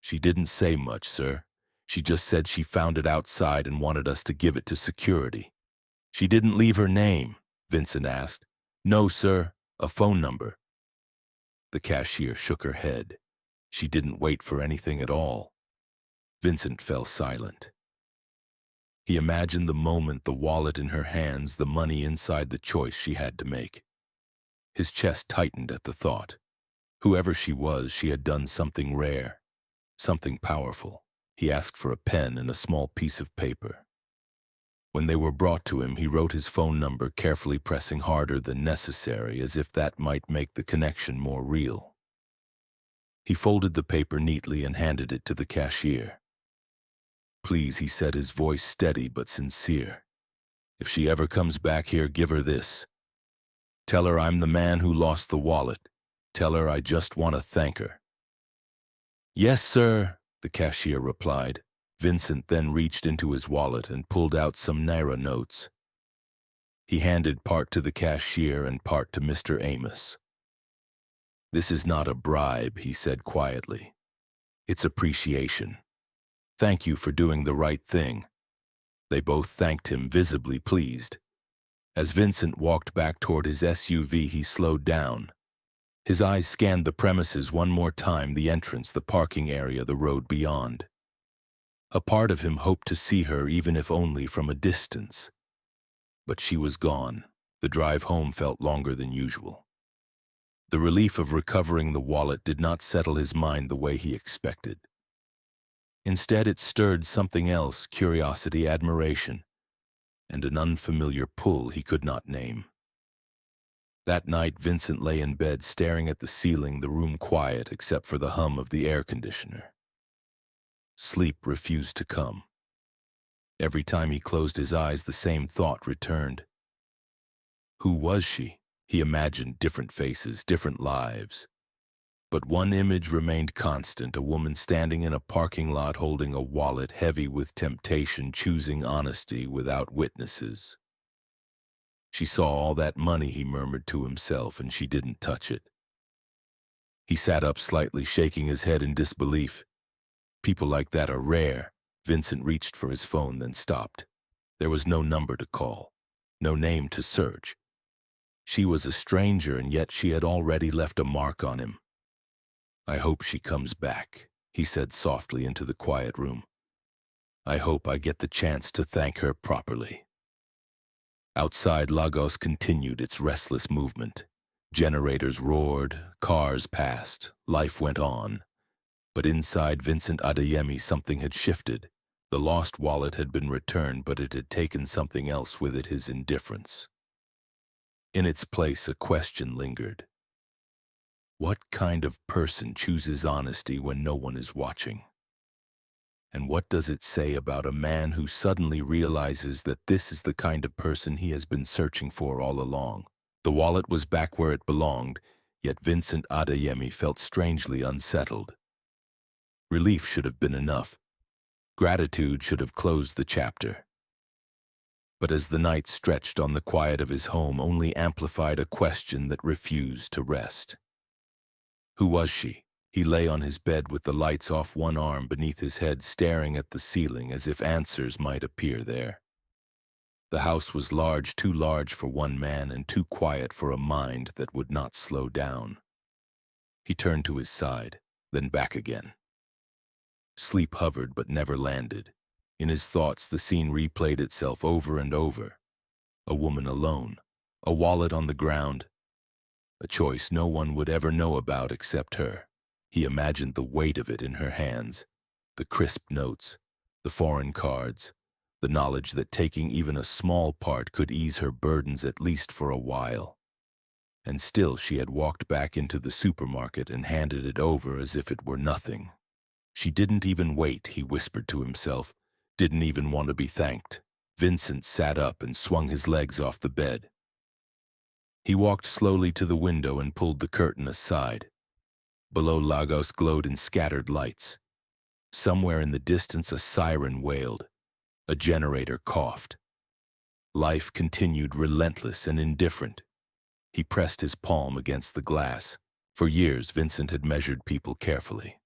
"She didn't say much, sir. She just said she found it outside and wanted us to give it to security." "She didn't leave her name?" Vincent asked. "No, sir. A phone number." The cashier shook her head. "She didn't wait for anything at all." Vincent fell silent. He imagined the moment, the wallet in her hands, the money inside, the choice she had to make. His chest tightened at the thought. Whoever she was, she had done something rare, something powerful. He asked for a pen and a small piece of paper. When they were brought to him, he wrote his phone number, carefully pressing harder than necessary, as if that might make the connection more real. He folded the paper neatly and handed it to the cashier. "Please," he said, his voice steady but sincere. "If she ever comes back here, give her this. Tell her I'm the man who lost the wallet. Tell her I just want to thank her." "Yes, sir," the cashier replied. Vincent then reached into his wallet and pulled out some Naira notes. He handed part to the cashier and part to Mr. Amos. "This is not a bribe," he said quietly. "It's appreciation. Thank you for doing the right thing." They both thanked him, visibly pleased. As Vincent walked back toward his SUV, he slowed down. His eyes scanned the premises one more time, the entrance, the parking area, the road beyond. A part of him hoped to see her, even if only from a distance. But she was gone. The drive home felt longer than usual. The relief of recovering the wallet did not settle his mind the way he expected. Instead, it stirred something else: curiosity, admiration, and an unfamiliar pull he could not name. That night, Vincent lay in bed, staring at the ceiling, the room quiet except for the hum of the air conditioner. Sleep refused to come. Every time he closed his eyes, the same thought returned. Who was she? He imagined different faces, different lives. But one image remained constant: a woman standing in a parking lot holding a wallet heavy with temptation, choosing honesty without witnesses. She saw all that money, he murmured to himself, and she didn't touch it. He sat up slightly, shaking his head in disbelief. People like that are rare. Vincent reached for his phone, then stopped. There was no number to call, no name to search. She was a stranger, and yet she had already left a mark on him. "I hope she comes back," he said softly into the quiet room. "I hope I get the chance to thank her properly." Outside, Lagos continued its restless movement. Generators roared, cars passed, life went on. But inside Vincent Adeyemi, something had shifted. The lost wallet had been returned, but it had taken something else with it: his indifference. In its place, a question lingered. What kind of person chooses honesty when no one is watching? And what does it say about a man who suddenly realizes that this is the kind of person he has been searching for all along? The wallet was back where it belonged, yet Vincent Adeyemi felt strangely unsettled. Relief should have been enough. Gratitude should have closed the chapter. But as the night stretched on, the quiet of his home only amplified a question that refused to rest. Who was she? He lay on his bed with the lights off, one arm beneath his head, staring at the ceiling as if answers might appear there. The house was large, too large for one man and too quiet for a mind that would not slow down. He turned to his side, then back again. Sleep hovered but never landed. In his thoughts, the scene replayed itself over and over. A woman alone, a wallet on the ground, a choice no one would ever know about except her. He imagined the weight of it in her hands, the crisp notes, the foreign cards, the knowledge that taking even a small part could ease her burdens at least for a while. And still she had walked back into the supermarket and handed it over as if it were nothing. She didn't even wait, he whispered to himself, didn't even want to be thanked. Vincent sat up and swung his legs off the bed. He walked slowly to the window and pulled the curtain aside. Below, Lagos glowed in scattered lights. Somewhere in the distance a siren wailed. A generator coughed. Life continued relentless and indifferent. He pressed his palm against the glass. For years, Vincent had measured people carefully.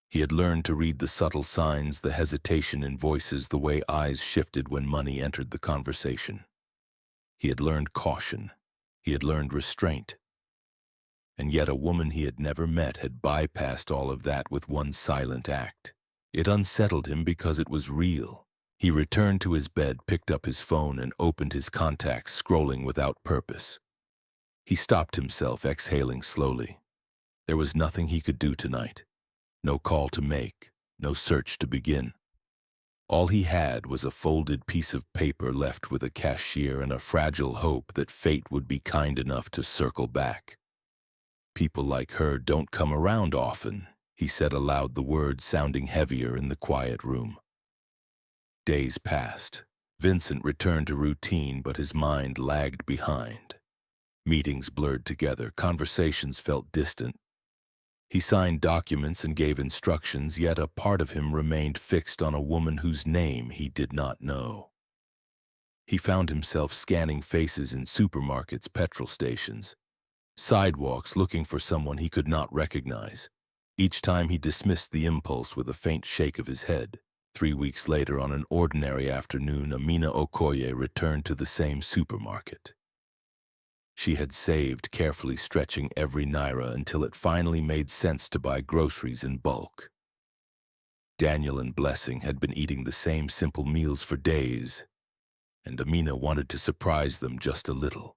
He had learned to read the subtle signs, the hesitation in voices, the way eyes shifted when money entered the conversation. He had learned caution. He had learned restraint. And yet a woman he had never met had bypassed all of that with one silent act. It unsettled him because it was real. He returned to his bed, picked up his phone, and opened his contacts, scrolling without purpose. He stopped himself, exhaling slowly. There was nothing he could do tonight. No call to make, no search to begin. All he had was a folded piece of paper left with a cashier and a fragile hope that fate would be kind enough to circle back. People like her don't come around often, he said aloud, the words sounding heavier in the quiet room. Days passed. Vincent returned to routine, but his mind lagged behind. Meetings blurred together, conversations felt distant. He signed documents and gave instructions, yet a part of him remained fixed on a woman whose name he did not know. He found himself scanning faces in supermarkets, petrol stations, sidewalks, looking for someone he could not recognize. Each time he dismissed the impulse with a faint shake of his head. 3 weeks later, on an ordinary afternoon, Amina Okoye returned to the same supermarket. She had saved, carefully stretching every naira until it finally made sense to buy groceries in bulk. Daniel and Blessing had been eating the same simple meals for days, and Amina wanted to surprise them just a little.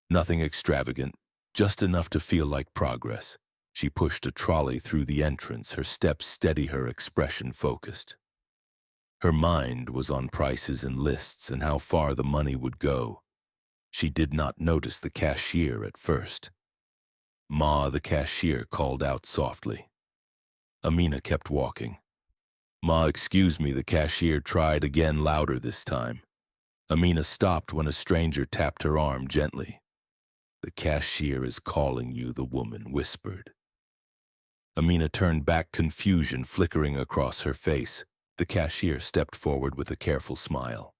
Nothing extravagant, just enough to feel like progress. She pushed a trolley through the entrance, her steps steady, her expression focused. Her mind was on prices and lists and how far the money would go. She did not notice the cashier at first. Ma, the cashier, called out softly. Amina kept walking. Ma, excuse me, the cashier tried again, louder this time. Amina stopped when a stranger tapped her arm gently. The cashier is calling you, the woman whispered. Amina turned back, confusion flickering across her face. The cashier stepped forward with a careful smile.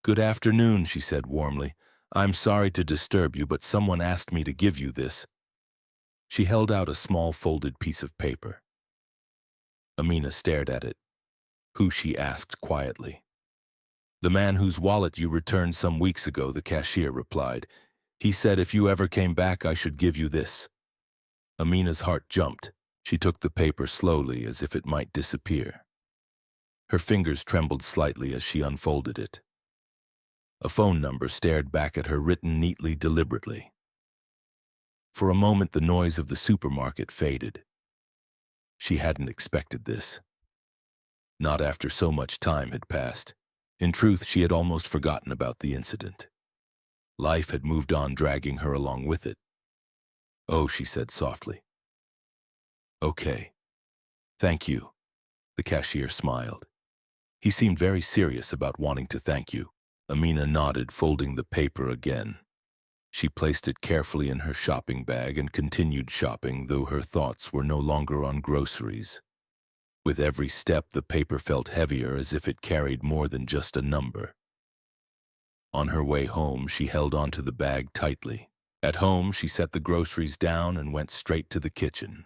Good afternoon, she said warmly. I'm sorry to disturb you, but someone asked me to give you this. She held out a small folded piece of paper. Amina stared at it. Who, she asked quietly. The man whose wallet you returned some weeks ago, the cashier replied. He said if you ever came back, I should give you this. Amina's heart jumped. She took the paper slowly, as if it might disappear. Her fingers trembled slightly as she unfolded it. A phone number stared back at her, written neatly, deliberately. For a moment, the noise of the supermarket faded. She hadn't expected this. Not after so much time had passed. In truth, she had almost forgotten about the incident. Life had moved on, dragging her along with it. Oh, she said softly. Okay. Thank you. The cashier smiled. He seemed very serious about wanting to thank you. Amina nodded, folding the paper again. She placed it carefully in her shopping bag and continued shopping, though her thoughts were no longer on groceries. With every step, the paper felt heavier, as if it carried more than just a number. On her way home, she held onto the bag tightly. At home, she set the groceries down and went straight to the kitchen.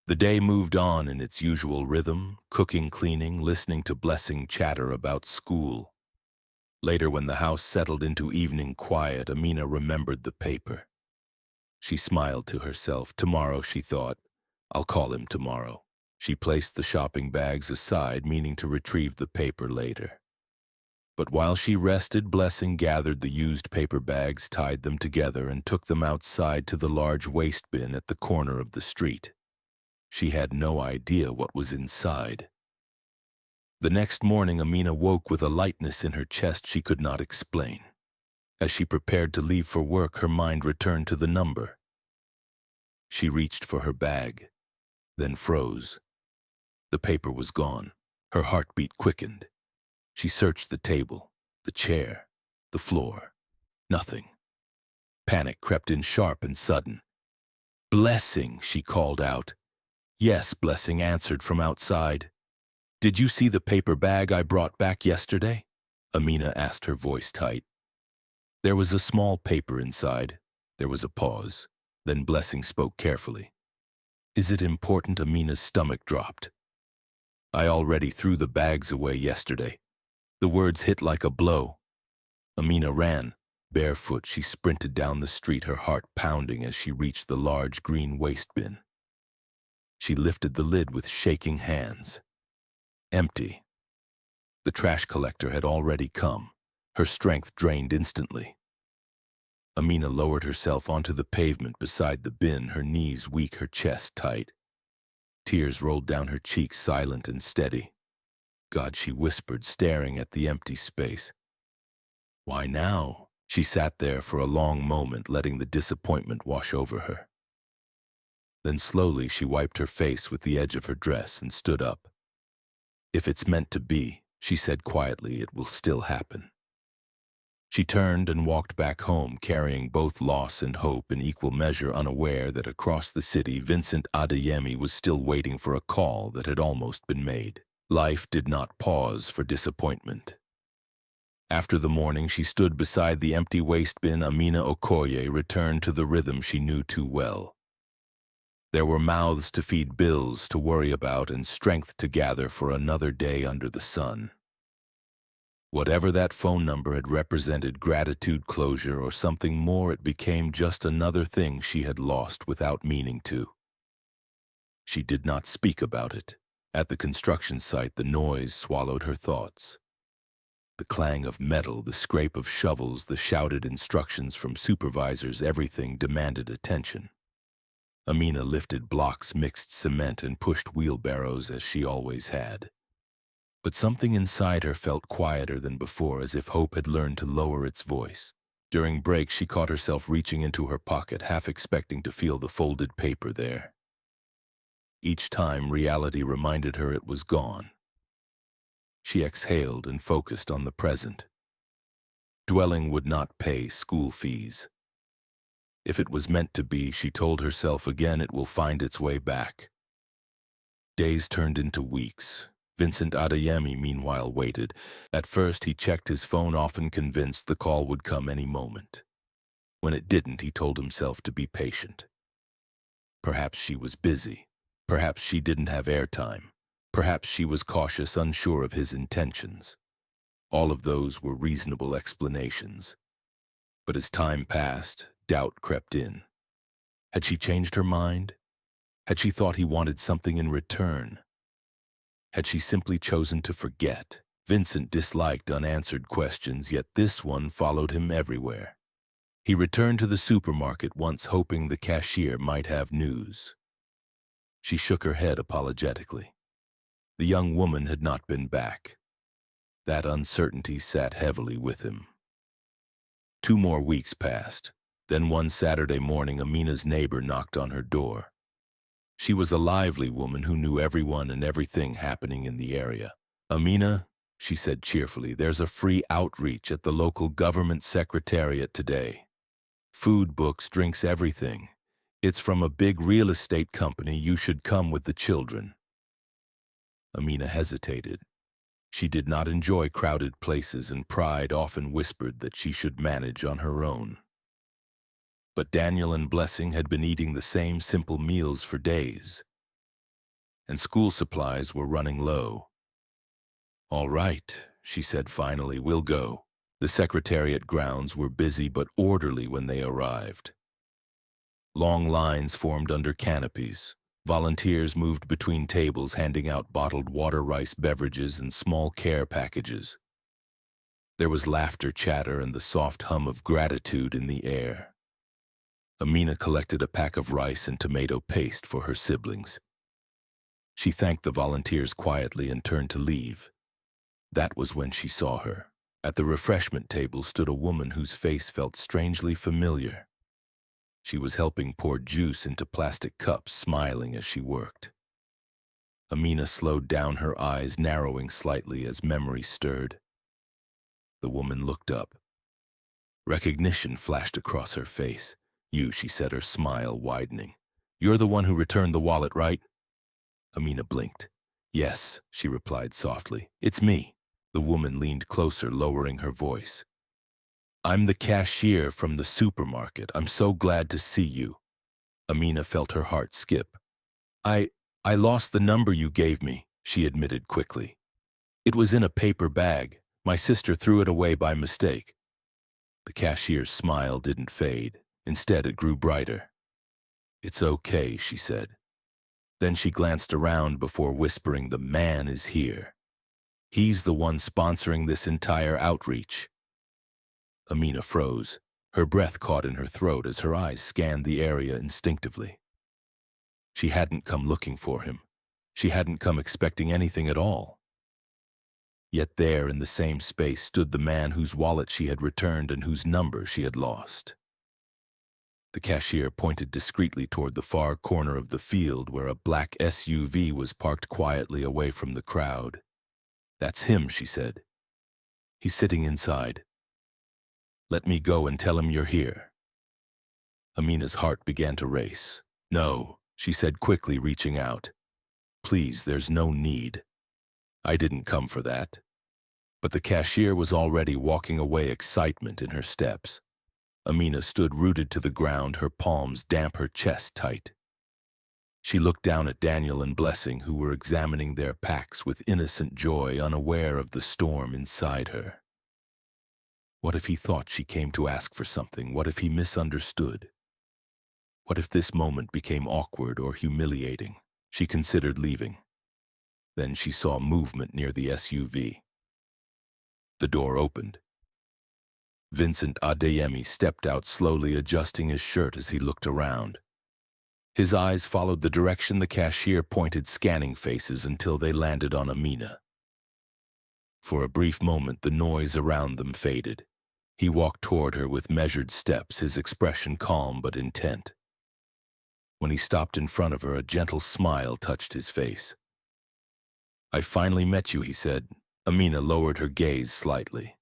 The day moved on in its usual rhythm, cooking, cleaning, listening to Blessing chatter about school. Later, when the house settled into evening quiet, Amina remembered the paper. She smiled to herself. Tomorrow, she thought, I'll call him tomorrow. She placed the shopping bags aside, meaning to retrieve the paper later. But while she rested, Blessing gathered the used paper bags, tied them together, and took them outside to the large waste bin at the corner of the street. She had no idea what was inside. The next morning, Amina woke with a lightness in her chest she could not explain. As she prepared to leave for work, her mind returned to the number. She reached for her bag, then froze. The paper was gone. Her heartbeat quickened. She searched the table, the chair, the floor. Nothing. Panic crept in sharp and sudden. "Blessing," she called out. "Yes," Blessing answered from outside. "Did you see the paper bag I brought back yesterday?" Amina asked, her voice tight. There was a small paper inside. There was a pause. Then Blessing spoke carefully. "Is it important?" Amina's stomach dropped. "I already threw the bags away yesterday." The words hit like a blow. Amina ran. Barefoot, she sprinted down the street, her heart pounding as she reached the large green waste bin. She lifted the lid with shaking hands. Empty. The trash collector had already come. Her strength drained instantly. Amina lowered herself onto the pavement beside the bin, her knees weak, her chest tight. Tears rolled down her cheeks, silent and steady. "God," she whispered, staring at the empty space. "Why now?" She sat there for a long moment, letting the disappointment wash over her. Then slowly she wiped her face with the edge of her dress and stood up. "If it's meant to be," she said quietly, "it will still happen." She turned and walked back home, carrying both loss and hope in equal measure, unaware that across the city Vincent Adeyemi was still waiting for a call that had almost been made. Life did not pause for disappointment. After the morning she stood beside the empty waste bin, Amina Okoye returned to the rhythm she knew too well. There were mouths to feed, bills to worry about, and strength to gather for another day under the sun. Whatever that phone number had represented, gratitude, closure, or something more, it became just another thing she had lost without meaning to. She did not speak about it. At the construction site, the noise swallowed her thoughts. The clang of metal, the scrape of shovels, the shouted instructions from supervisors, everything demanded attention. Amina lifted blocks, mixed cement, and pushed wheelbarrows as she always had. But something inside her felt quieter than before, as if hope had learned to lower its voice. During breaks, she caught herself reaching into her pocket, half expecting to feel the folded paper there. Each time, reality reminded her it was gone. She exhaled and focused on the present. Dwelling would not pay school fees. If it was meant to be, she told herself again, it will find its way back. Days turned into weeks. Vincent Adeyemi, meanwhile, waited. At first, he checked his phone, often convinced the call would come any moment. When it didn't, he told himself to be patient. Perhaps she was busy. Perhaps she didn't have airtime. Perhaps she was cautious, unsure of his intentions. All of those were reasonable explanations. But as time passed, doubt crept in. Had she changed her mind? Had she thought he wanted something in return? Had she simply chosen to forget? Vincent disliked unanswered questions, yet this one followed him everywhere. He returned to the supermarket once, hoping the cashier might have news. She shook her head apologetically. The young woman had not been back. That uncertainty sat heavily with him. 2 more weeks passed. Then one Saturday morning, Amina's neighbor knocked on her door. She was a lively woman who knew everyone and everything happening in the area. "Amina," she said cheerfully, "there's a free outreach at the local government secretariat today. Food, books, drinks, everything. It's from a big real estate company. You should come with the children." Amina hesitated. She did not enjoy crowded places, and pride often whispered that she should manage on her own. But Daniel and Blessing had been eating the same simple meals for days, and school supplies were running low. "All right," she said finally, "we'll go." The secretariat grounds were busy but orderly when they arrived. Long lines formed under canopies. Volunteers moved between tables, handing out bottled water, rice, beverages, and small care packages. There was laughter, chatter, and the soft hum of gratitude in the air. Amina collected a pack of rice and tomato paste for her siblings. She thanked the volunteers quietly and turned to leave. That was when she saw her. At the refreshment table stood a woman whose face felt strangely familiar. She was helping pour juice into plastic cups, smiling as she worked. Amina slowed down, her eyes narrowing slightly as memory stirred. The woman looked up. Recognition flashed across her face. "You," she said, her smile widening. "You're the one who returned the wallet, right?" Amina blinked. "Yes," she replied softly. "It's me." The woman leaned closer, lowering her voice. "I'm the cashier from the supermarket. I'm so glad to see you." Amina felt her heart skip. I lost the number you gave me," she admitted quickly. "It was in a paper bag. My sister threw it away by mistake." The cashier's smile didn't fade. Instead, it grew brighter. "It's okay," she said. Then she glanced around before whispering, "The man is here. He's the one sponsoring this entire outreach." Amina froze. Her breath caught in her throat as her eyes scanned the area instinctively. She hadn't come looking for him. She hadn't come expecting anything at all. Yet there in the same space stood the man whose wallet she had returned and whose number she had lost. The cashier pointed discreetly toward the far corner of the field where a black SUV was parked quietly away from the crowd. "That's him," she said. "He's sitting inside. Let me go and tell him you're here." Amina's heart began to race. "No," she said quickly, reaching out. "Please, there's no need. I didn't come for that." But the cashier was already walking away, excitement in her steps. Amina stood rooted to the ground, her palms damp, her chest tight. She looked down at Daniel and Blessing, who were examining their packs with innocent joy, unaware of the storm inside her. What if he thought she came to ask for something? What if he misunderstood? What if this moment became awkward or humiliating? She considered leaving. Then she saw movement near the SUV. The door opened. Vincent Adeyemi stepped out slowly, adjusting his shirt as he looked around. His eyes followed the direction the cashier pointed, scanning faces until they landed on Amina. For a brief moment, the noise around them faded. He walked toward her with measured steps, his expression calm but intent. When he stopped in front of her, a gentle smile touched his face. "I finally met you," he said. Amina lowered her gaze slightly.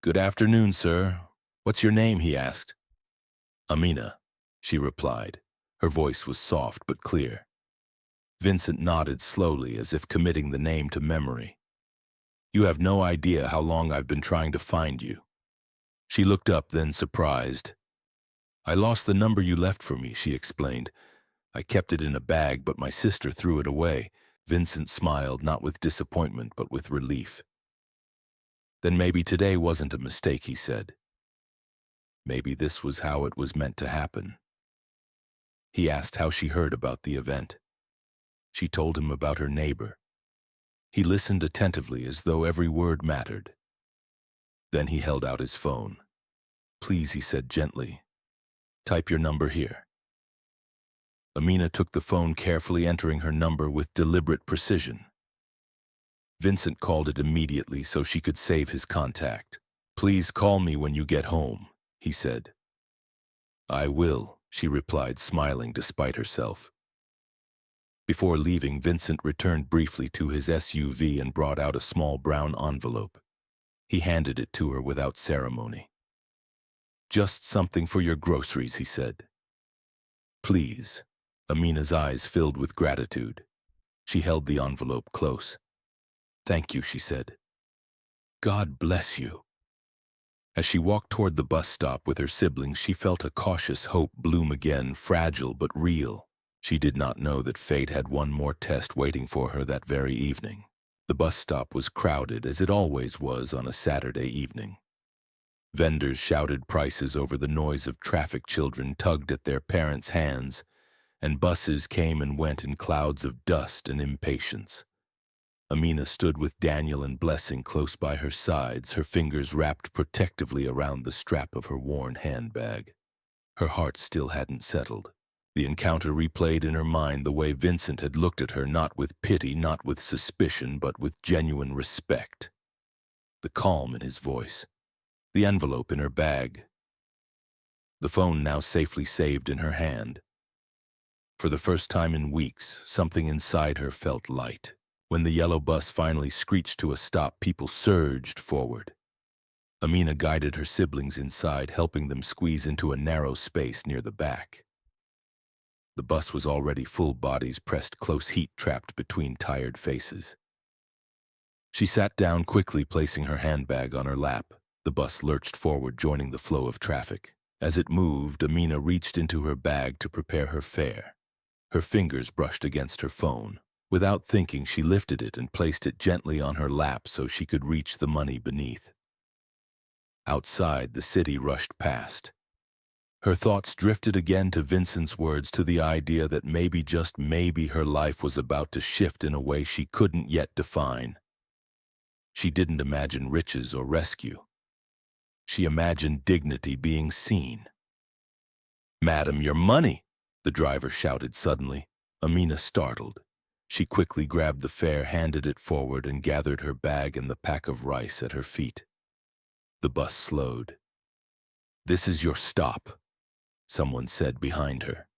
"Good afternoon, sir. What's your name?" he asked. "Amina," she replied. Her voice was soft but clear. Vincent nodded slowly, as if committing the name to memory. "You have no idea how long I've been trying to find you." She looked up, then surprised. "I lost the number you left for me," she explained. "I kept it in a bag, but my sister threw it away." Vincent smiled, not with disappointment, but with relief. "Then maybe today wasn't a mistake," he said. "Maybe this was how it was meant to happen." He asked how she heard about the event. She told him about her neighbor. He listened attentively, as though every word mattered. Then he held out his phone. "Please," he said gently, "type your number here." Amina took the phone, carefully entering her number with deliberate precision. Vincent called it immediately so she could save his contact. "Please call me when you get home," he said. "I will," she replied, smiling despite herself. Before leaving, Vincent returned briefly to his SUV and brought out a small brown envelope. He handed it to her without ceremony. "Just something for your groceries," he said. "Please." Amina's eyes filled with gratitude. She held the envelope close. "Thank you," she said. "God bless you." As she walked toward the bus stop with her siblings, she felt a cautious hope bloom again, fragile but real. She did not know that fate had one more test waiting for her that very evening. The bus stop was crowded, as it always was on a Saturday evening. Vendors shouted prices over the noise of traffic, children tugged at their parents' hands, and buses came and went in clouds of dust and impatience. Amina stood with Daniel and Blessing close by her sides, her fingers wrapped protectively around the strap of her worn handbag. Her heart still hadn't settled. The encounter replayed in her mind the way Vincent had looked at her, not with pity, not with suspicion, but with genuine respect. the calm in his voice, the envelope in her bag, the phone now safely saved in her hand. For the first time in weeks, something inside her felt light. When the yellow bus finally screeched to a stop, people surged forward. Amina guided her siblings inside, helping them squeeze into a narrow space near the back. The bus was already full, bodies pressed close, heat trapped between tired faces. She sat down quickly, placing her handbag on her lap. The bus lurched forward, joining the flow of traffic. As it moved, Amina reached into her bag to prepare her fare. Her fingers brushed against her phone. Without thinking, she lifted it and placed it gently on her lap so she could reach the money beneath. Outside, the city rushed past. Her thoughts drifted again to Vincent's words, to the idea that maybe, just maybe, her life was about to shift in a way she couldn't yet define. She didn't imagine riches or rescue. She imagined dignity being seen. "Madam, your money!" the driver shouted suddenly. Amina startled. She quickly grabbed the fare, handed it forward, and gathered her bag and the pack of rice at her feet. The bus slowed. "This is your stop," someone said behind her.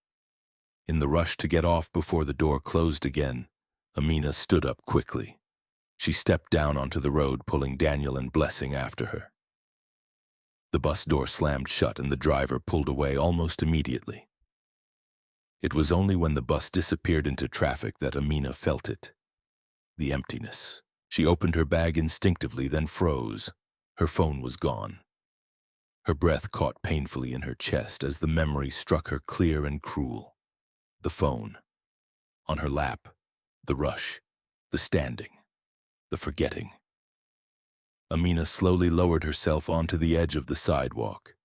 In the rush to get off before the door closed again, Amina stood up quickly. She stepped down onto the road, pulling Daniel and Blessing after her. The bus door slammed shut and the driver pulled away almost immediately. It was only when the bus disappeared into traffic that Amina felt it. The emptiness. She opened her bag instinctively, then froze. Her phone was gone. Her breath caught painfully in her chest as the memory struck her clear and cruel. The phone. On her lap. The rush. The standing. The forgetting. Amina slowly lowered herself onto the edge of the sidewalk.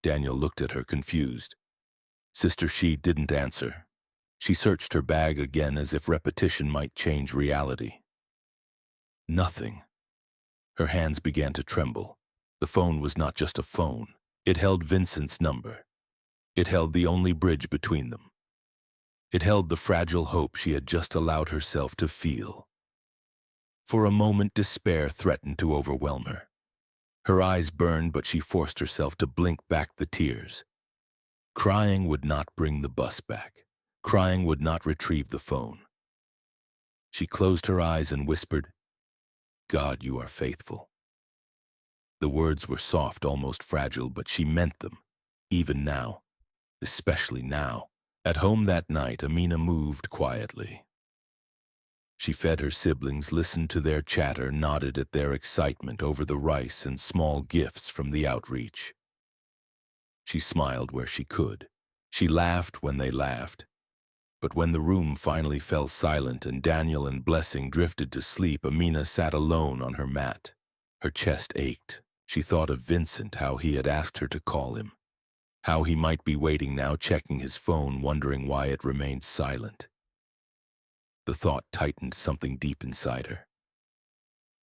Daniel looked at her, confused. Sister She didn't answer. She searched her bag again as if repetition might change reality. Nothing. Her hands began to tremble. The phone was not just a phone. It held Vincent's number. It held the only bridge between them. It held the fragile hope she had just allowed herself to feel. For a moment, despair threatened to overwhelm her. Her eyes burned, but she forced herself to blink back the tears. Crying would not bring the bus back. Crying would not retrieve the phone. She closed her eyes and whispered, "God, you are faithful." The words were soft, almost fragile, but she meant them, even now, especially now. At home that night, Amina moved quietly. She fed her siblings, listened to their chatter, nodded at their excitement over the rice and small gifts from the outreach. She smiled where she could. She laughed when they laughed. But when the room finally fell silent and Daniel and Blessing drifted to sleep, Amina sat alone on her mat. Her chest ached. She thought of Vincent, how he had asked her to call him. How he might be waiting now, checking his phone, wondering why it remained silent. The thought tightened something deep inside her.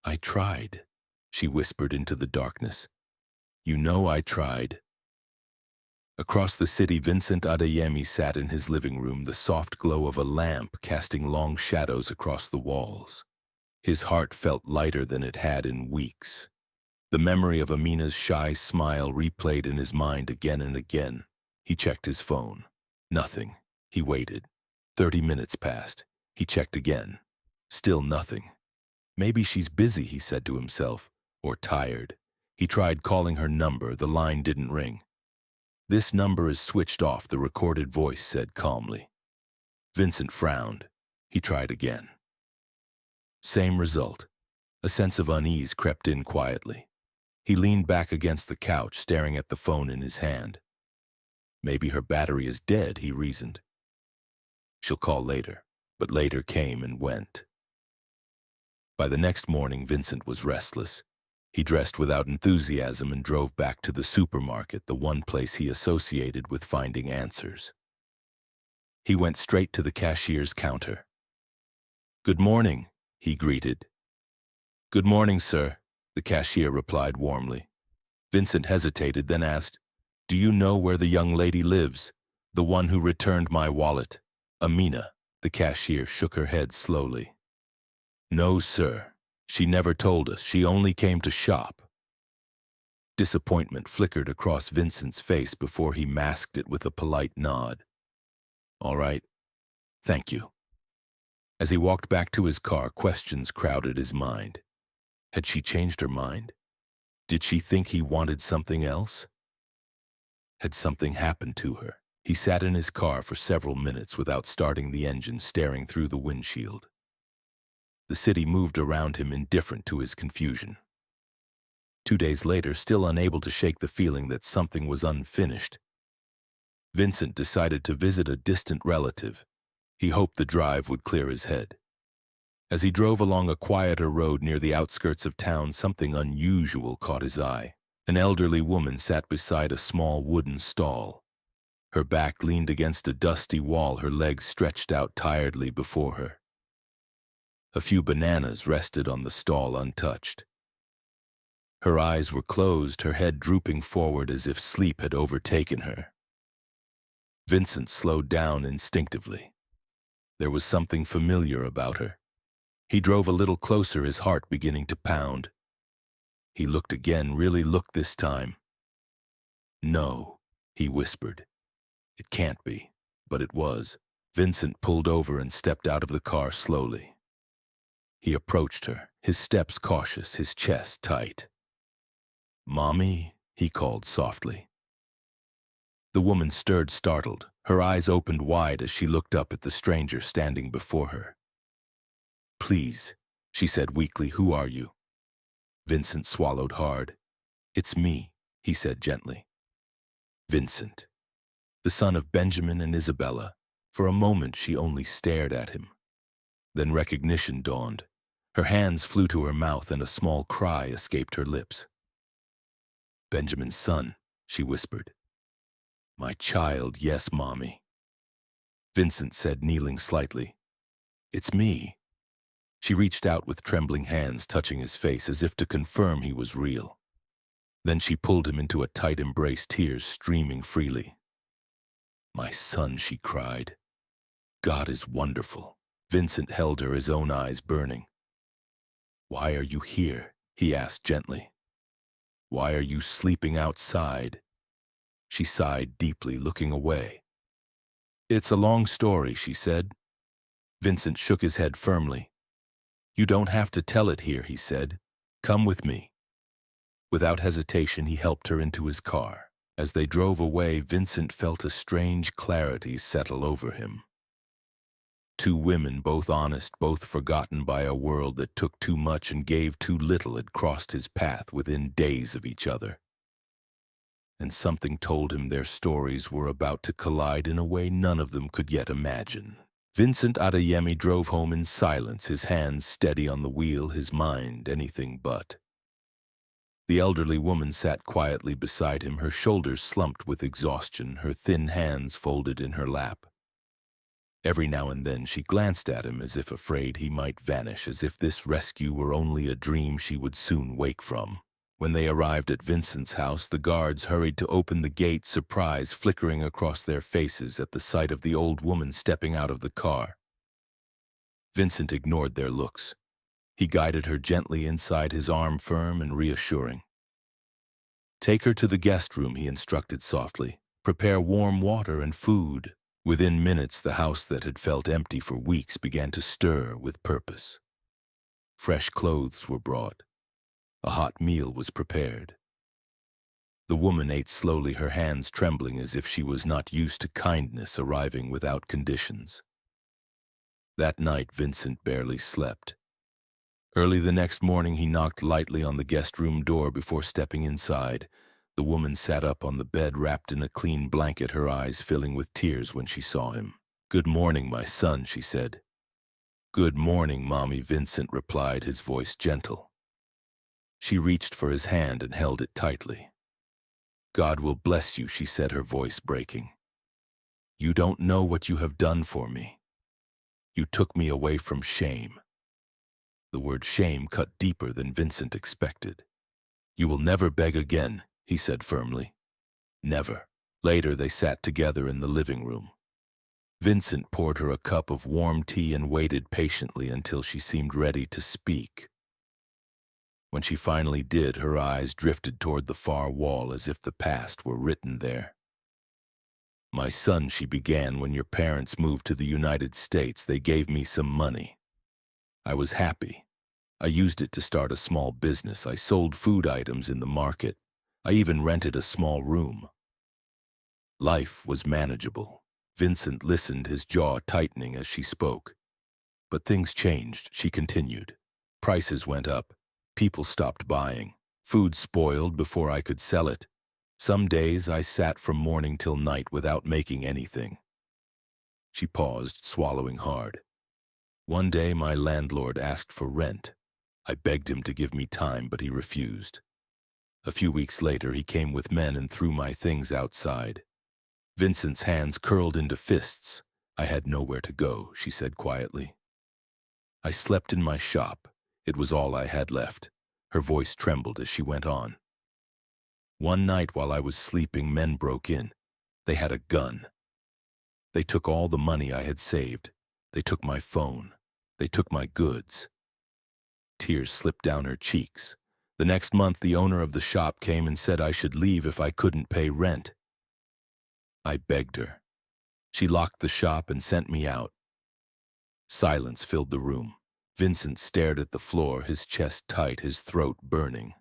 "I tried," she whispered into the darkness. "You know I tried." Across the city, Vincent Adeyemi sat in his living room, the soft glow of a lamp casting long shadows across the walls. His heart felt lighter than it had in weeks. The memory of Amina's shy smile replayed in his mind again and again. He checked his phone. Nothing. He waited. 30 minutes passed. He checked again. Still nothing. "Maybe she's busy," he said to himself, or tired. He tried calling her number. The line didn't ring. "This number is switched off," the recorded voice said calmly. Vincent frowned. He tried again. Same result. A sense of unease crept in quietly. He leaned back against the couch, staring at the phone in his hand. Maybe her battery is dead, he reasoned. She'll call later. But later came and went. By the next morning, Vincent was restless. He dressed without enthusiasm and drove back to the supermarket, the one place he associated with finding answers. He went straight to the cashier's counter. "Good morning," he greeted. "Good morning, sir," the cashier replied warmly. Vincent hesitated, then asked, "Do you know where the young lady lives? The one who returned my wallet?" "Amina." The cashier shook her head slowly. "No, sir. She never told us. She only came to shop. Disappointment flickered across Vincent's face before he masked it with a polite nod. All right, thank you. As he walked back to his car, questions crowded his mind. Had she changed her mind? Did she think he wanted something else? Had something happened to her? He sat in his car for several minutes without starting the engine, staring through the windshield. The city moved around him, indifferent to his confusion. 2 days later, still unable to shake the feeling that something was unfinished, Vincent decided to visit a distant relative. He hoped the drive would clear his head. As he drove along a quieter road near the outskirts of town, something unusual caught his eye. An elderly woman sat beside a small wooden stall. Her back leaned against a dusty wall, her legs stretched out tiredly before her. A few bananas rested on the stall untouched. Her eyes were closed, her head drooping forward as if sleep had overtaken her. Vincent slowed down instinctively. There was something familiar about her. He drove a little closer, his heart beginning to pound. He looked again, really looked this time. No, he whispered. It can't be, but it was. Vincent pulled over and stepped out of the car slowly. He approached her, his steps cautious, his chest tight. "Mommy," he called softly. The woman stirred, startled. Her eyes opened wide as she looked up at the stranger standing before her. "Please," she said weakly, "who are you?" Vincent swallowed hard. "It's me," he said gently. Vincent, the son of Benjamin and Isabella. For a moment she only stared at him. Then recognition dawned. Her hands flew to her mouth and a small cry escaped her lips. "Benjamin's son," she whispered. "My child, yes, Mommy." Vincent said, kneeling slightly. "It's me." She reached out with trembling hands, touching his face as if to confirm he was real. Then she pulled him into a tight embrace, tears streaming freely. "My son," she cried. "God is wonderful." Vincent held her, his own eyes burning. "Why are you here?" he asked gently. "Why are you sleeping outside?" She sighed deeply, looking away. "It's a long story," she said. Vincent shook his head firmly. "You don't have to tell it here," he said. "Come with me." Without hesitation, he helped her into his car. As they drove away, Vincent felt a strange clarity settle over him. Two women, both honest, both forgotten by a world that took too much and gave too little, had crossed his path within days of each other. And something told him their stories were about to collide in a way none of them could yet imagine. Vincent Adeyemi drove home in silence, his hands steady on the wheel, his mind anything but. The elderly woman sat quietly beside him, her shoulders slumped with exhaustion, her thin hands folded in her lap. Every now and then she glanced at him as if afraid he might vanish, as if this rescue were only a dream she would soon wake from. When they arrived at Vincent's house, the guards hurried to open the gate, surprise flickering across their faces at the sight of the old woman stepping out of the car. Vincent ignored their looks. He guided her gently inside, his arm firm and reassuring. "Take her to the guest room," he instructed softly. "Prepare warm water and food." Within minutes, the house that had felt empty for weeks began to stir with purpose. Fresh clothes were brought. A hot meal was prepared. The woman ate slowly, her hands trembling as if she was not used to kindness arriving without conditions. That night, Vincent barely slept. Early the next morning, he knocked lightly on the guest room door before stepping inside. The woman sat up on the bed, wrapped in a clean blanket, her eyes filling with tears when she saw him. "Good morning, my son," she said. "Good morning, Mommy," Vincent replied, his voice gentle. She reached for his hand and held it tightly. "God will bless you," she said, her voice breaking. "You don't know what you have done for me. You took me away from shame." The word shame cut deeper than Vincent expected. "You will never beg again," he said firmly. "Never." Later, they sat together in the living room. Vincent poured her a cup of warm tea and waited patiently until she seemed ready to speak. When she finally did, her eyes drifted toward the far wall as if the past were written there. "My son," she began, "when your parents moved to the United States, they gave me some money. I was happy. I used it to start a small business. I sold food items in the market. I even rented a small room. Life was manageable." Vincent listened, his jaw tightening as she spoke. "But things changed," she continued. "Prices went up. People stopped buying. Food spoiled before I could sell it. Some days I sat from morning till night without making anything." She paused, swallowing hard. "One day my landlord asked for rent. I begged him to give me time, but he refused. A few weeks later, he came with men and threw my things outside." Vincent's hands curled into fists. "I had nowhere to go," she said quietly. "I slept in my shop. It was all I had left." Her voice trembled as she went on. "One night while I was sleeping, men broke in. They had a gun. They took all the money I had saved. They took my phone. They took my goods." Tears slipped down her cheeks. "The next month, the owner of the shop came and said I should leave if I couldn't pay rent. I begged her. She locked the shop and sent me out." Silence filled the room. Vincent stared at the floor, his chest tight, his throat burning.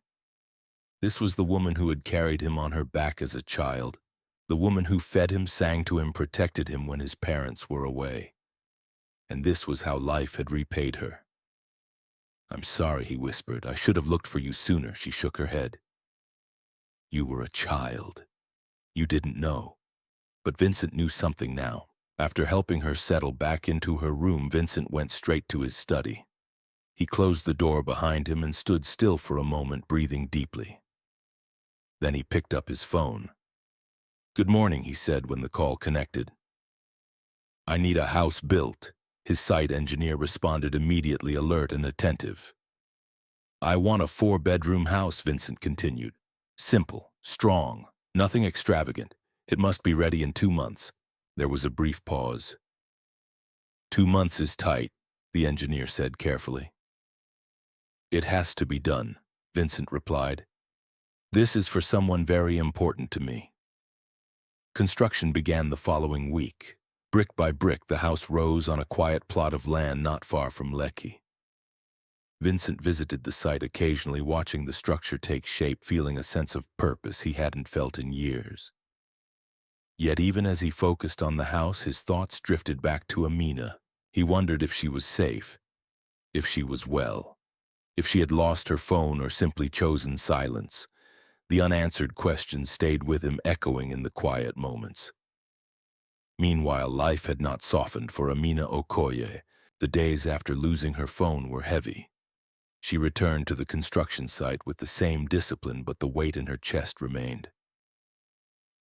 This was the woman who had carried him on her back as a child, the woman who fed him, sang to him, protected him when his parents were away. And this was how life had repaid her. "I'm sorry," he whispered. "I should have looked for you sooner." She shook her head. "You were a child. You didn't know." But Vincent knew something now. After helping her settle back into her room, Vincent went straight to his study. He closed the door behind him and stood still for a moment, breathing deeply. Then he picked up his phone. "Good morning," he said when the call connected. "I need a house built." His site engineer responded immediately, alert and attentive. "I want a 4-bedroom house," Vincent continued. "Simple, strong, nothing extravagant. It must be ready in 2 months." There was a brief pause. "2 months is tight," the engineer said carefully. "It has to be done," Vincent replied. "This is for someone very important to me." Construction began the following week. Brick by brick, the house rose on a quiet plot of land not far from Lekki. Vincent visited the site occasionally, watching the structure take shape, feeling a sense of purpose he hadn't felt in years. Yet even as he focused on the house, his thoughts drifted back to Amina. He wondered if she was safe, if she was well, if she had lost her phone or simply chosen silence. The unanswered questions stayed with him, echoing in the quiet moments. Meanwhile, life had not softened for Amina Okoye. The days after losing her phone were heavy. She returned to the construction site with the same discipline, but the weight in her chest remained.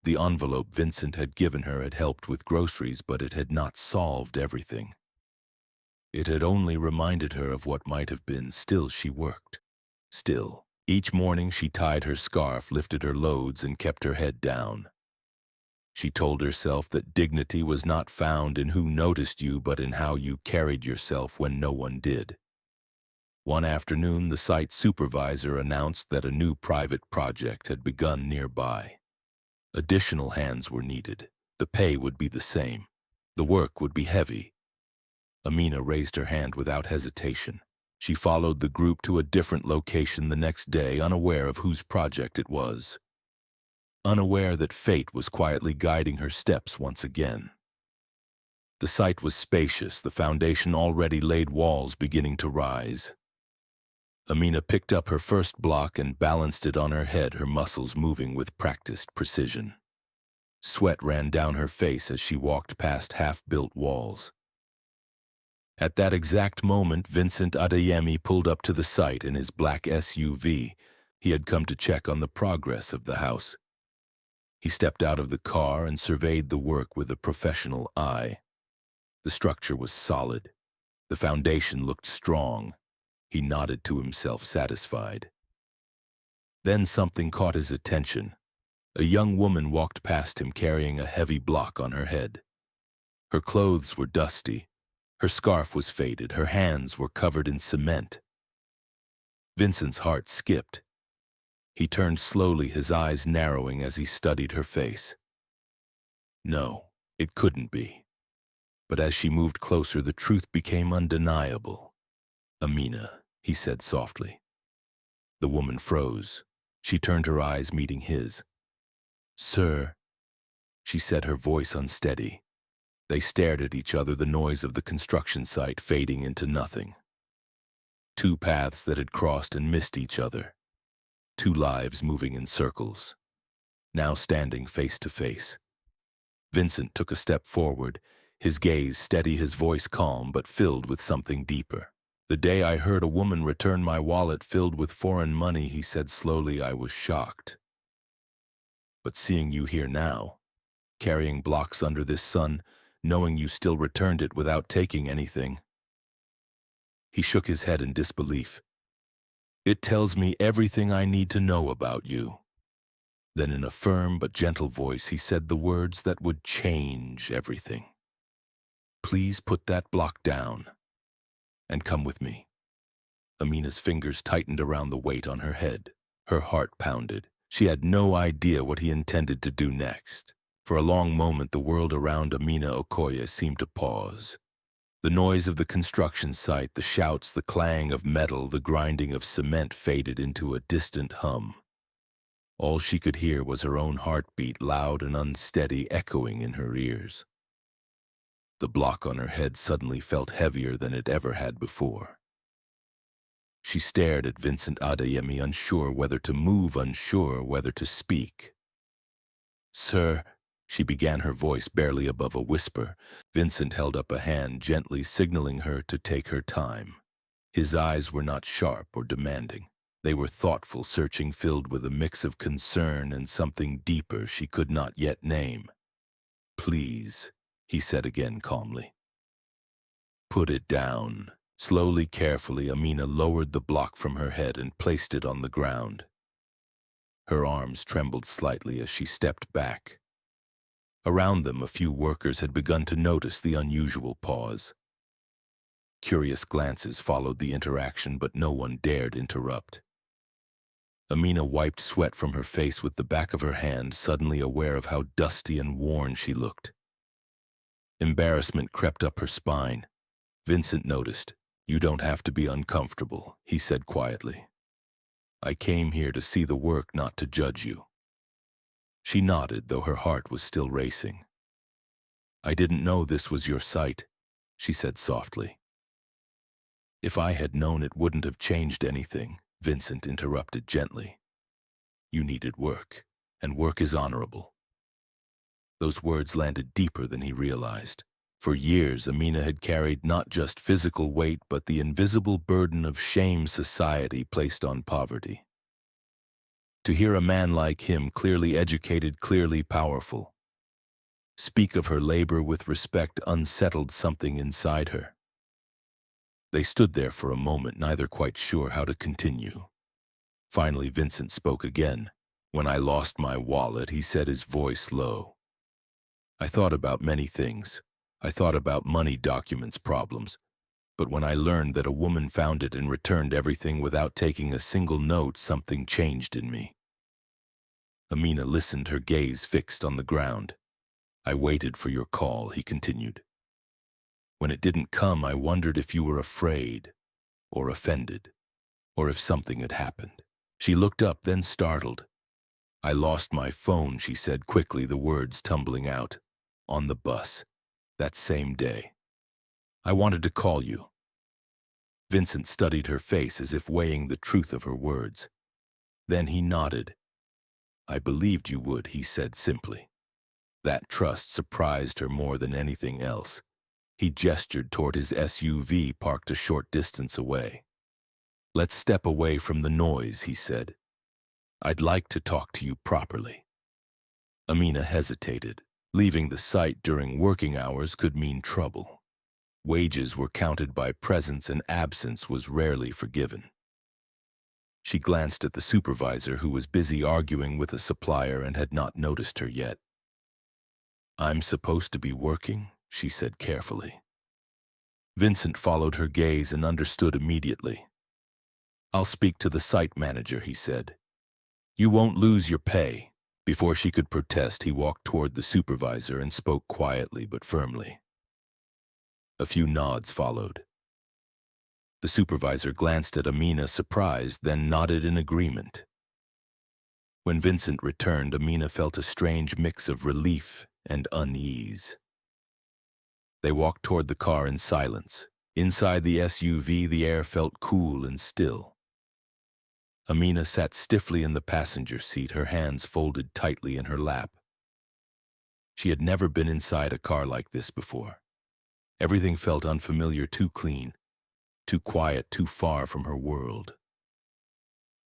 The envelope Vincent had given her had helped with groceries, but it had not solved everything. It had only reminded her of what might have been. Still, she worked. Still, each morning she tied her scarf, lifted her loads, and kept her head down. She told herself that dignity was not found in who noticed you, but in how you carried yourself when no one did. One afternoon, the site supervisor announced that a new private project had begun nearby. Additional hands were needed. The pay would be the same. The work would be heavy. Amina raised her hand without hesitation. She followed the group to a different location the next day, unaware of whose project it was. Unaware that fate was quietly guiding her steps once again. The site was spacious, the foundation already laid, walls beginning to rise. Amina picked up her first block and balanced it on her head, her muscles moving with practiced precision. Sweat ran down her face as she walked past half-built walls. At that exact moment, Vincent Adeyemi pulled up to the site in his black SUV. He had come to check on the progress of the house. He stepped out of the car and surveyed the work with a professional eye. The structure was solid. The foundation looked strong. He nodded to himself, satisfied. Then something caught his attention. A young woman walked past him carrying a heavy block on her head. Her clothes were dusty. Her scarf was faded. Her hands were covered in cement. Vincent's heart skipped. He turned slowly, his eyes narrowing as he studied her face. No, it couldn't be. But as she moved closer, the truth became undeniable. "Amina," he said softly. The woman froze. She turned, her eyes meeting his. "Sir," she said, her voice unsteady. They stared at each other, the noise of the construction site fading into nothing. Two paths that had crossed and missed each other. Two lives moving in circles, now standing face to face. Vincent took a step forward, his gaze steady, his voice calm but filled with something deeper. "The day I heard a woman return my wallet filled with foreign money," he said slowly, "I was shocked. But seeing you here now, carrying blocks under this sun, knowing you still returned it without taking anything." He shook his head in disbelief. "It tells me everything I need to know about you." Then in a firm but gentle voice, he said the words that would change everything. "Please put that block down and come with me." Amina's fingers tightened around the weight on her head. Her heart pounded. She had no idea what he intended to do next. For a long moment, the world around Amina Okoye seemed to pause. The noise of the construction site, the shouts, the clang of metal, the grinding of cement faded into a distant hum. All she could hear was her own heartbeat, loud and unsteady, echoing in her ears. The block on her head suddenly felt heavier than it ever had before. She stared at Vincent Adeyemi, unsure whether to move, unsure whether to speak. "Sir," she began, her voice barely above a whisper. Vincent held up a hand, gently signaling her to take her time. His eyes were not sharp or demanding. They were thoughtful, searching, filled with a mix of concern and something deeper she could not yet name. "Please," he said again calmly. "Put it down." Slowly, carefully, Amina lowered the block from her head and placed it on the ground. Her arms trembled slightly as she stepped back. Around them, a few workers had begun to notice the unusual pause. Curious glances followed the interaction, but no one dared interrupt. Amina wiped sweat from her face with the back of her hand, suddenly aware of how dusty and worn she looked. Embarrassment crept up her spine. Vincent noticed. "You don't have to be uncomfortable," he said quietly. "I came here to see the work, not to judge you." She nodded, though her heart was still racing. "I didn't know this was your site," she said softly. "If I had known, it wouldn't have changed anything," Vincent interrupted gently. "You needed work, and work is honorable." Those words landed deeper than he realized. For years, Amina had carried not just physical weight, but the invisible burden of shame society placed on poverty. To hear a man like him, clearly educated, clearly powerful, speak of her labor with respect unsettled something inside her. They stood there for a moment, neither quite sure how to continue. Finally, Vincent spoke again. "When I lost my wallet," he said, his voice low, "I thought about many things. I thought about money, documents, problems. But when I learned that a woman found it and returned everything without taking a single note, something changed in me." Amina listened, her gaze fixed on the ground. "I waited for your call," he continued. "When it didn't come, I wondered if you were afraid or offended, or if something had happened." She looked up, then startled. "I lost my phone," she said quickly, the words tumbling out. "On the bus, that same day. I wanted to call you." Vincent studied her face as if weighing the truth of her words. Then he nodded. "I believed you would," he said simply. That trust surprised her more than anything else. He gestured toward his SUV parked a short distance away. "Let's step away from the noise," he said. "I'd like to talk to you properly." Amina hesitated. Leaving the site during working hours could mean trouble. Wages were counted by presence, and absence was rarely forgiven. She glanced at the supervisor, who was busy arguing with a supplier and had not noticed her yet. "I'm supposed to be working," she said carefully. Vincent followed her gaze and understood immediately. "I'll speak to the site manager," he said. "You won't lose your pay." Before she could protest, he walked toward the supervisor and spoke quietly but firmly. A few nods followed. The supervisor glanced at Amina, surprised, then nodded in agreement. When Vincent returned, Amina felt a strange mix of relief and unease. They walked toward the car in silence. Inside the SUV, the air felt cool and still. Amina sat stiffly in the passenger seat, her hands folded tightly in her lap. She had never been inside a car like this before. Everything felt unfamiliar, too clean, too quiet, too far from her world.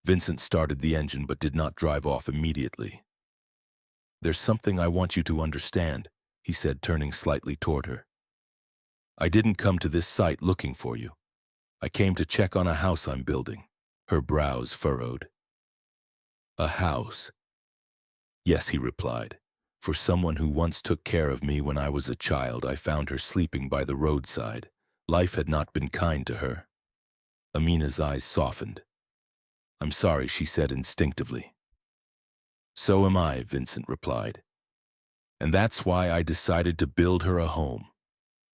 Vincent started the engine but did not drive off immediately. "There's something I want you to understand," he said, turning slightly toward her. "I didn't come to this site looking for you. I came to check on a house I'm building." Her brows furrowed. "A house?" "Yes," he replied. "For someone who once took care of me when I was a child. I found her sleeping by the roadside. Life had not been kind to her." Amina's eyes softened. "I'm sorry," she said instinctively. "So am I," Vincent replied. "And that's why I decided to build her a home.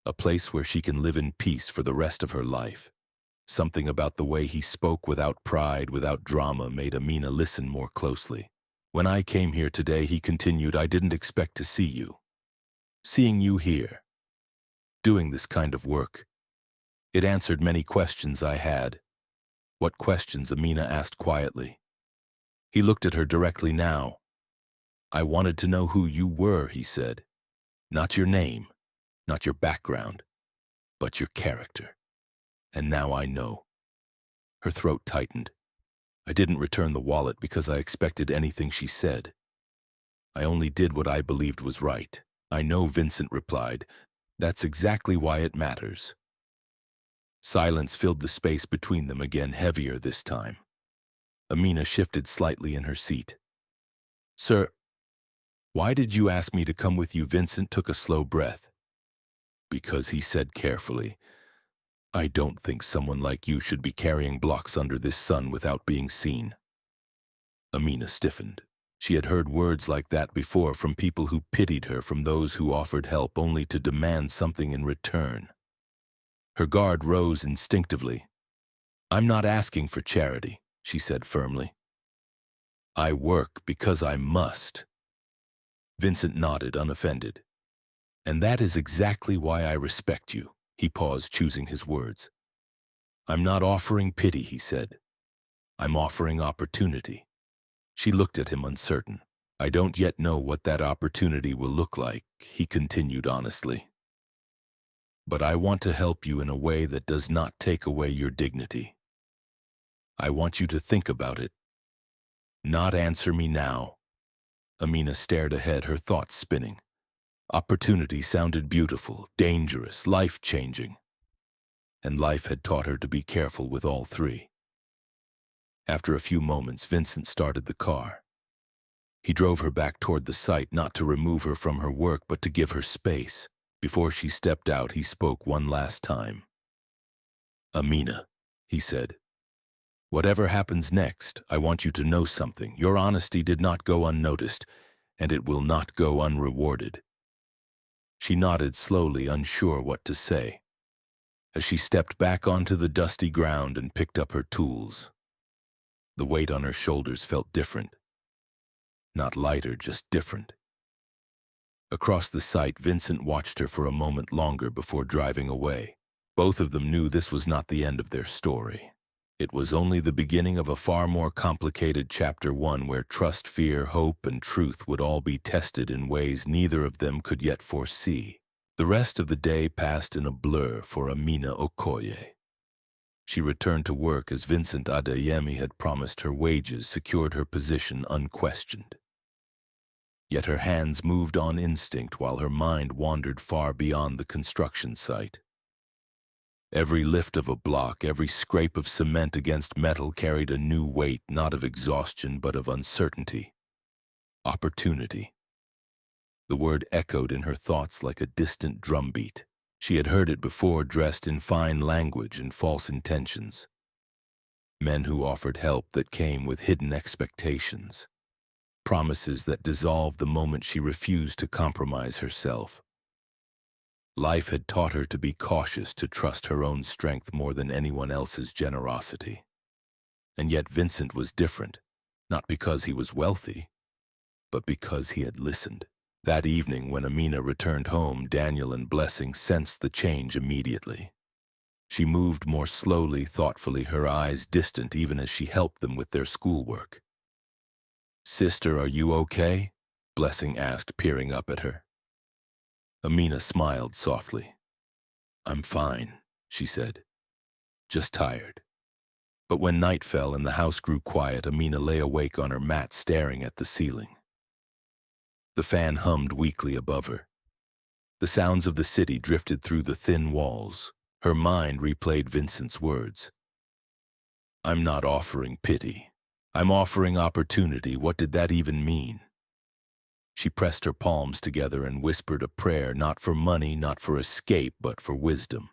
A place where she can live in peace for the rest of her life." Something about the way he spoke, without pride, without drama, made Amina listen more closely. "When I came here today," he continued, "I didn't expect to see you. Seeing you here, doing this kind of work, it answered many questions I had." "What questions?" Amina asked quietly. He looked at her directly now. "I wanted to know who you were," he said. "Not your name, not your background, but your character. And now I know." Her throat tightened. "I didn't return the wallet because I expected anything," she said. "I only did what I believed was right." "I know," Vincent replied. "That's exactly why it matters." Silence filled the space between them again, heavier this time. Amina shifted slightly in her seat. "Sir, why did you ask me to come with you?" Vincent took a slow breath. "Because," he said carefully, "I don't think someone like you should be carrying blocks under this sun without being seen." Amina stiffened. She had heard words like that before, from people who pitied her, from those who offered help only to demand something in return. Her guard rose instinctively. "I'm not asking for charity," she said firmly. "I work because I must." Vincent nodded, unoffended. "And that is exactly why I respect you." He paused, choosing his words. "I'm not offering pity," he said. "I'm offering opportunity." She looked at him, uncertain. "I don't yet know what that opportunity will look like," he continued honestly. "But I want to help you in a way that does not take away your dignity. I want you to think about it, not answer me now." Amina stared ahead, her thoughts spinning. Opportunity sounded beautiful, dangerous, life-changing. And life had taught her to be careful with all three. After a few moments, Vincent started the car. He drove her back toward the site, not to remove her from her work, but to give her space. Before she stepped out, he spoke one last time. "Amina," he said, "whatever happens next, I want you to know something. Your honesty did not go unnoticed, and it will not go unrewarded." She nodded slowly, unsure what to say, as she stepped back onto the dusty ground and picked up her tools. The weight on her shoulders felt different. Not lighter, just different. Across the site, Vincent watched her for a moment longer before driving away. Both of them knew this was not the end of their story. It was only the beginning of a far more complicated chapter, one where trust, fear, hope, and truth would all be tested in ways neither of them could yet foresee. The rest of the day passed in a blur for Amina Okoye. She returned to work as Vincent Adeyemi had promised. Her wages secured her position unquestioned. Yet her hands moved on instinct while her mind wandered far beyond the construction site. Every lift of a block, every scrape of cement against metal carried a new weight, not of exhaustion but of uncertainty. Opportunity. The word echoed in her thoughts like a distant drumbeat. She had heard it before, dressed in fine language and false intentions. Men who offered help that came with hidden expectations. Promises that dissolved the moment she refused to compromise herself. Life had taught her to be cautious, to trust her own strength more than anyone else's generosity. And yet Vincent was different, not because he was wealthy, but because he had listened. That evening, when Amina returned home, Daniel and Blessing sensed the change immediately. She moved more slowly, thoughtfully, her eyes distant even as she helped them with their schoolwork. "Sister, are you okay?" Blessing asked, peering up at her. Amina smiled softly. "I'm fine," she said. "Just tired." But when night fell and the house grew quiet, Amina lay awake on her mat staring at the ceiling. The fan hummed weakly above her. The sounds of the city drifted through the thin walls. Her mind replayed Vincent's words. "I'm not offering pity. I'm offering opportunity." What did that even mean? She pressed her palms together and whispered a prayer, not for money, not for escape, but for wisdom.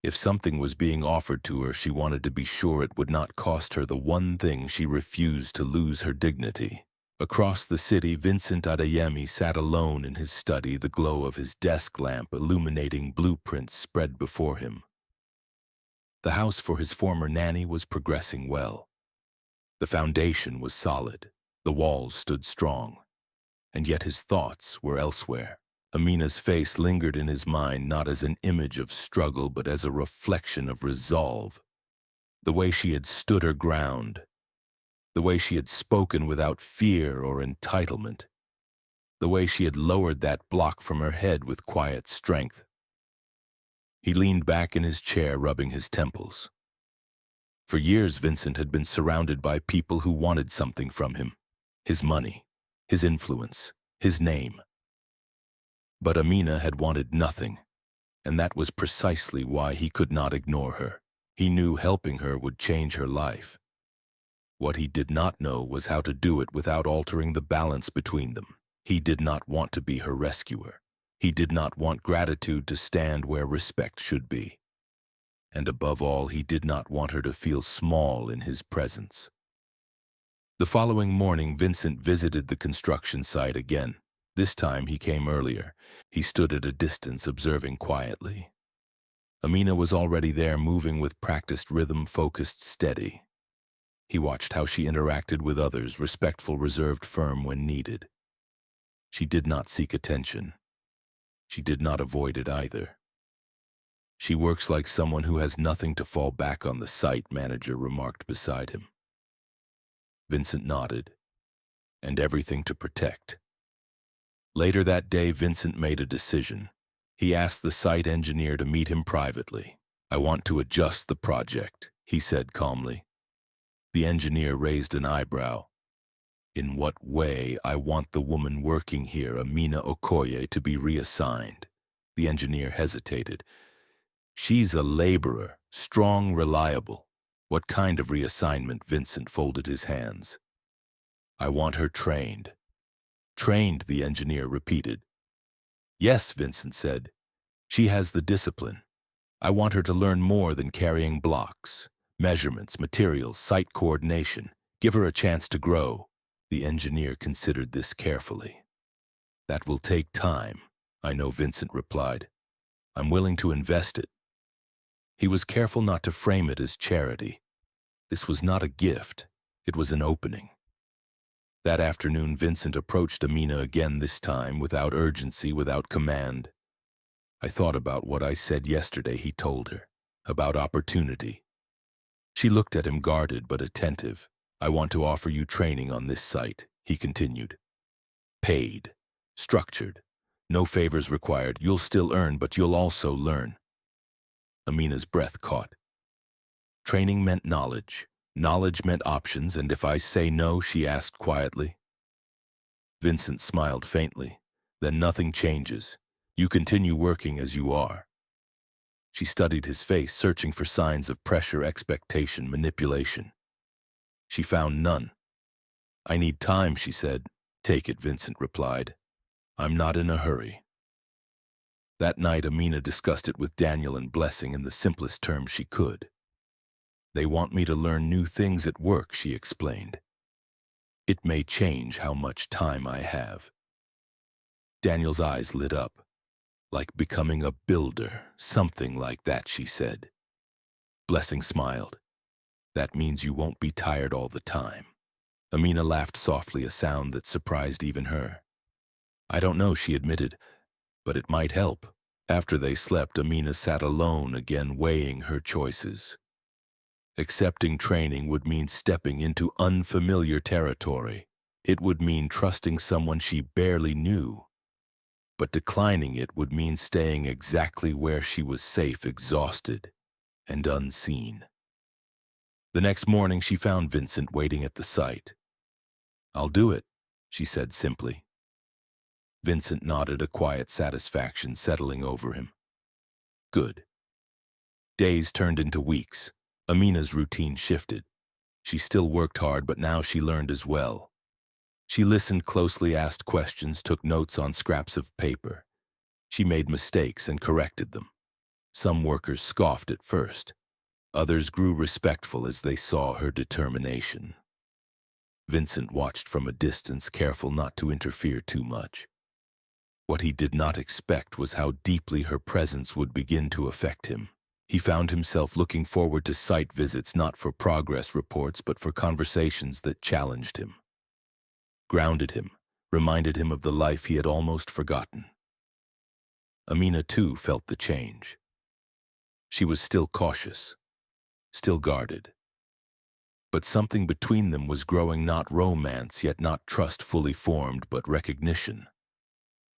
If something was being offered to her, she wanted to be sure it would not cost her the one thing she refused to lose: her dignity. Across the city, Vincent Adeyemi sat alone in his study, the glow of his desk lamp illuminating blueprints spread before him. The house for his former nanny was progressing well. The foundation was solid, the walls stood strong, and yet his thoughts were elsewhere. Amina's face lingered in his mind, not as an image of struggle, but as a reflection of resolve. The way she had stood her ground, the way she had spoken without fear or entitlement, the way she had lowered that block from her head with quiet strength. He leaned back in his chair, rubbing his temples. For years, Vincent had been surrounded by people who wanted something from him: his money, his influence, his name. But Amina had wanted nothing, and that was precisely why he could not ignore her. He knew helping her would change her life. What he did not know was how to do it without altering the balance between them. He did not want to be her rescuer. He did not want gratitude to stand where respect should be. And above all, he did not want her to feel small in his presence. The following morning, Vincent visited the construction site again. This time he came earlier. He stood at a distance, observing quietly. Amina was already there, moving with practiced rhythm, focused, steady. He watched how she interacted with others, respectful, reserved, firm when needed. She did not seek attention. She did not avoid it either. "She works like someone who has nothing to fall back on," the site manager remarked beside him. Vincent nodded. "And everything to protect." Later that day, Vincent made a decision. He asked the site engineer to meet him privately. "I want to adjust the project," he said calmly. The engineer raised an eyebrow. "In what way?" "I want the woman working here, Amina Okoye, to be reassigned." The engineer hesitated. "She's a laborer, strong, reliable." "What kind of reassignment?" Vincent folded his hands. "I want her trained." "Trained," the engineer repeated. "Yes," Vincent said. "She has the discipline. I want her to learn more than carrying blocks. Measurements, materials, site coordination. Give her a chance to grow." The engineer considered this carefully. "That will take time." "I know," Vincent replied. "I'm willing to invest it." He was careful not to frame it as charity. This was not a gift. It was an opening. That afternoon, Vincent approached Amina again, this time without urgency, without command. "I thought about what I said yesterday," he told her, "about opportunity." She looked at him, guarded but attentive. "I want to offer you training on this site," he continued. "Paid, structured, no favors required. You'll still earn, but you'll also learn." Amina's breath caught. Training meant knowledge. Knowledge meant options, and if I say no, she asked quietly. Vincent smiled faintly. "Then nothing changes. You continue working as you are." She studied his face, searching for signs of pressure, expectation, manipulation. She found none. "I need time," she said. "Take it," Vincent replied. "I'm not in a hurry." That night, Amina discussed it with Daniel and Blessing in the simplest terms she could. They want me to learn new things at work, she explained. It may change how much time I have. Daniel's eyes lit up. Like becoming a builder, something like that, she said. Blessing smiled. That means you won't be tired all the time. Amina laughed softly, a sound that surprised even her. I don't know, she admitted, but it might help. After they slept, Amina sat alone again, weighing her choices. Accepting training would mean stepping into unfamiliar territory. It would mean trusting someone she barely knew. But declining it would mean staying exactly where she was safe, exhausted, and unseen. The next morning, she found Vincent waiting at the site. I'll do it, she said simply. Vincent nodded, a quiet satisfaction settling over him. Good. Days turned into weeks. Amina's routine shifted. She still worked hard, but now she learned as well. She listened closely, asked questions, took notes on scraps of paper. She made mistakes and corrected them. Some workers scoffed at first. Others grew respectful as they saw her determination. Vincent watched from a distance, careful not to interfere too much. What he did not expect was how deeply her presence would begin to affect him. He found himself looking forward to site visits, not for progress reports, but for conversations that challenged him, grounded him, reminded him of the life he had almost forgotten. Amina, too, felt the change. She was still cautious, still guarded. But something between them was growing, not romance, yet not trust fully formed, but recognition.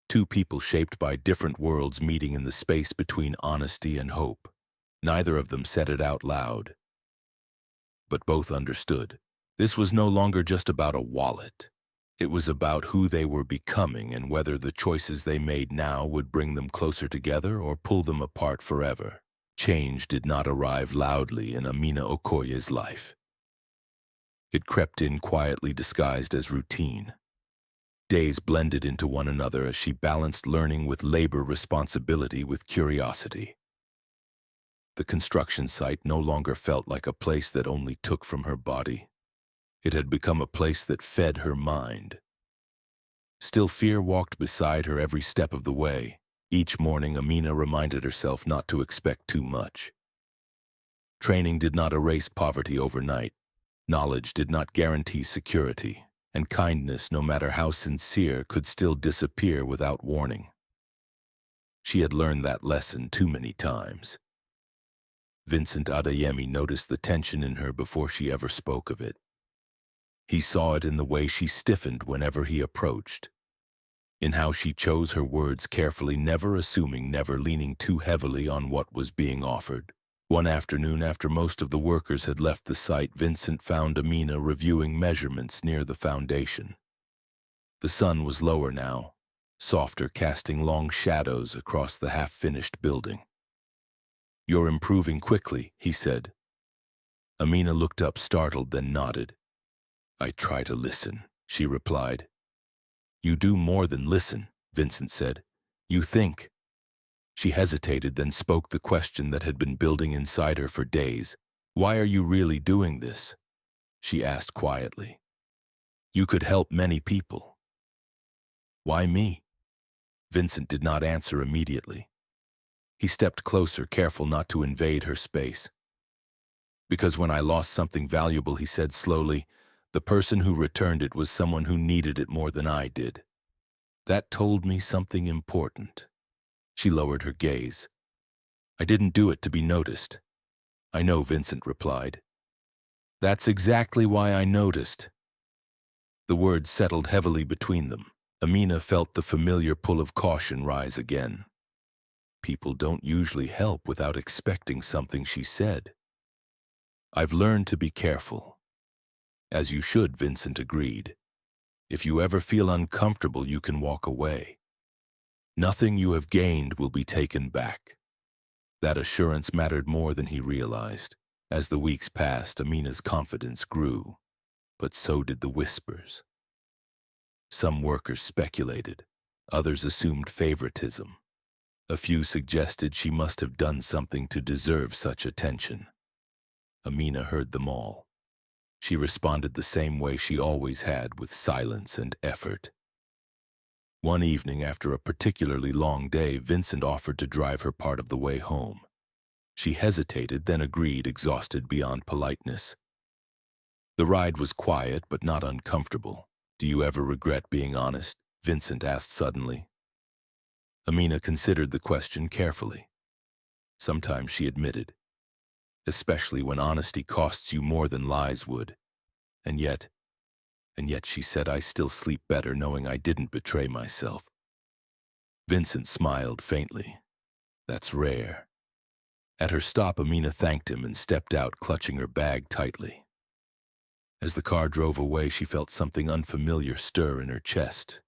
Two people shaped by different worlds meeting in the space between honesty and hope. Neither of them said it out loud, but both understood. This was no longer just about a wallet. It was about who they were becoming and whether the choices they made now would bring them closer together or pull them apart forever. Change did not arrive loudly in Amina Okoye's life. It crept in quietly, disguised as routine. Days blended into one another as she balanced learning with labor, responsibility with curiosity. The construction site no longer felt like a place that only took from her body. It had become a place that fed her mind. Still, fear walked beside her every step of the way. Each morning, Amina reminded herself not to expect too much. Training did not erase poverty overnight. Knowledge did not guarantee security. And kindness, no matter how sincere, could still disappear without warning. She had learned that lesson too many times. Vincent Adeyemi noticed the tension in her before she ever spoke of it. He saw it in the way she stiffened whenever he approached, in how she chose her words carefully, never assuming, never leaning too heavily on what was being offered. One afternoon, after most of the workers had left the site, Vincent found Amina reviewing measurements near the foundation. The sun was lower now, softer, casting long shadows across the half-finished building. You're improving quickly, he said. Amina looked up, startled, then nodded. I try to listen, she replied. You do more than listen, Vincent said. You think. She hesitated, then spoke the question that had been building inside her for days. Why are you really doing this? She asked quietly. You could help many people. Why me? Vincent did not answer immediately. He stepped closer, careful not to invade her space. Because when I lost something valuable, he said slowly, the person who returned it was someone who needed it more than I did. That told me something important. She lowered her gaze. I didn't do it to be noticed. I know, Vincent replied. That's exactly why I noticed. The words settled heavily between them. Amina felt the familiar pull of caution rise again. People don't usually help without expecting something, she said. I've learned to be careful. As you should, Vincent agreed. If you ever feel uncomfortable, you can walk away. Nothing you have gained will be taken back. That assurance mattered more than he realized. As the weeks passed, Amina's confidence grew, but so did the whispers. Some workers speculated, others assumed favoritism. A few suggested she must have done something to deserve such attention. Amina heard them all. She responded the same way she always had, with silence and effort. One evening, after a particularly long day, Vincent offered to drive her part of the way home. She hesitated, then agreed, exhausted beyond politeness. The ride was quiet but not uncomfortable. "Do you ever regret being honest?" Vincent asked suddenly. Amina considered the question carefully. Sometimes, she admitted, especially when honesty costs you more than lies would. And yet, she said, "I still sleep better knowing I didn't betray myself." Vincent smiled faintly. "That's rare." At her stop, Amina thanked him and stepped out, clutching her bag tightly. As the car drove away, she felt something unfamiliar stir in her chest.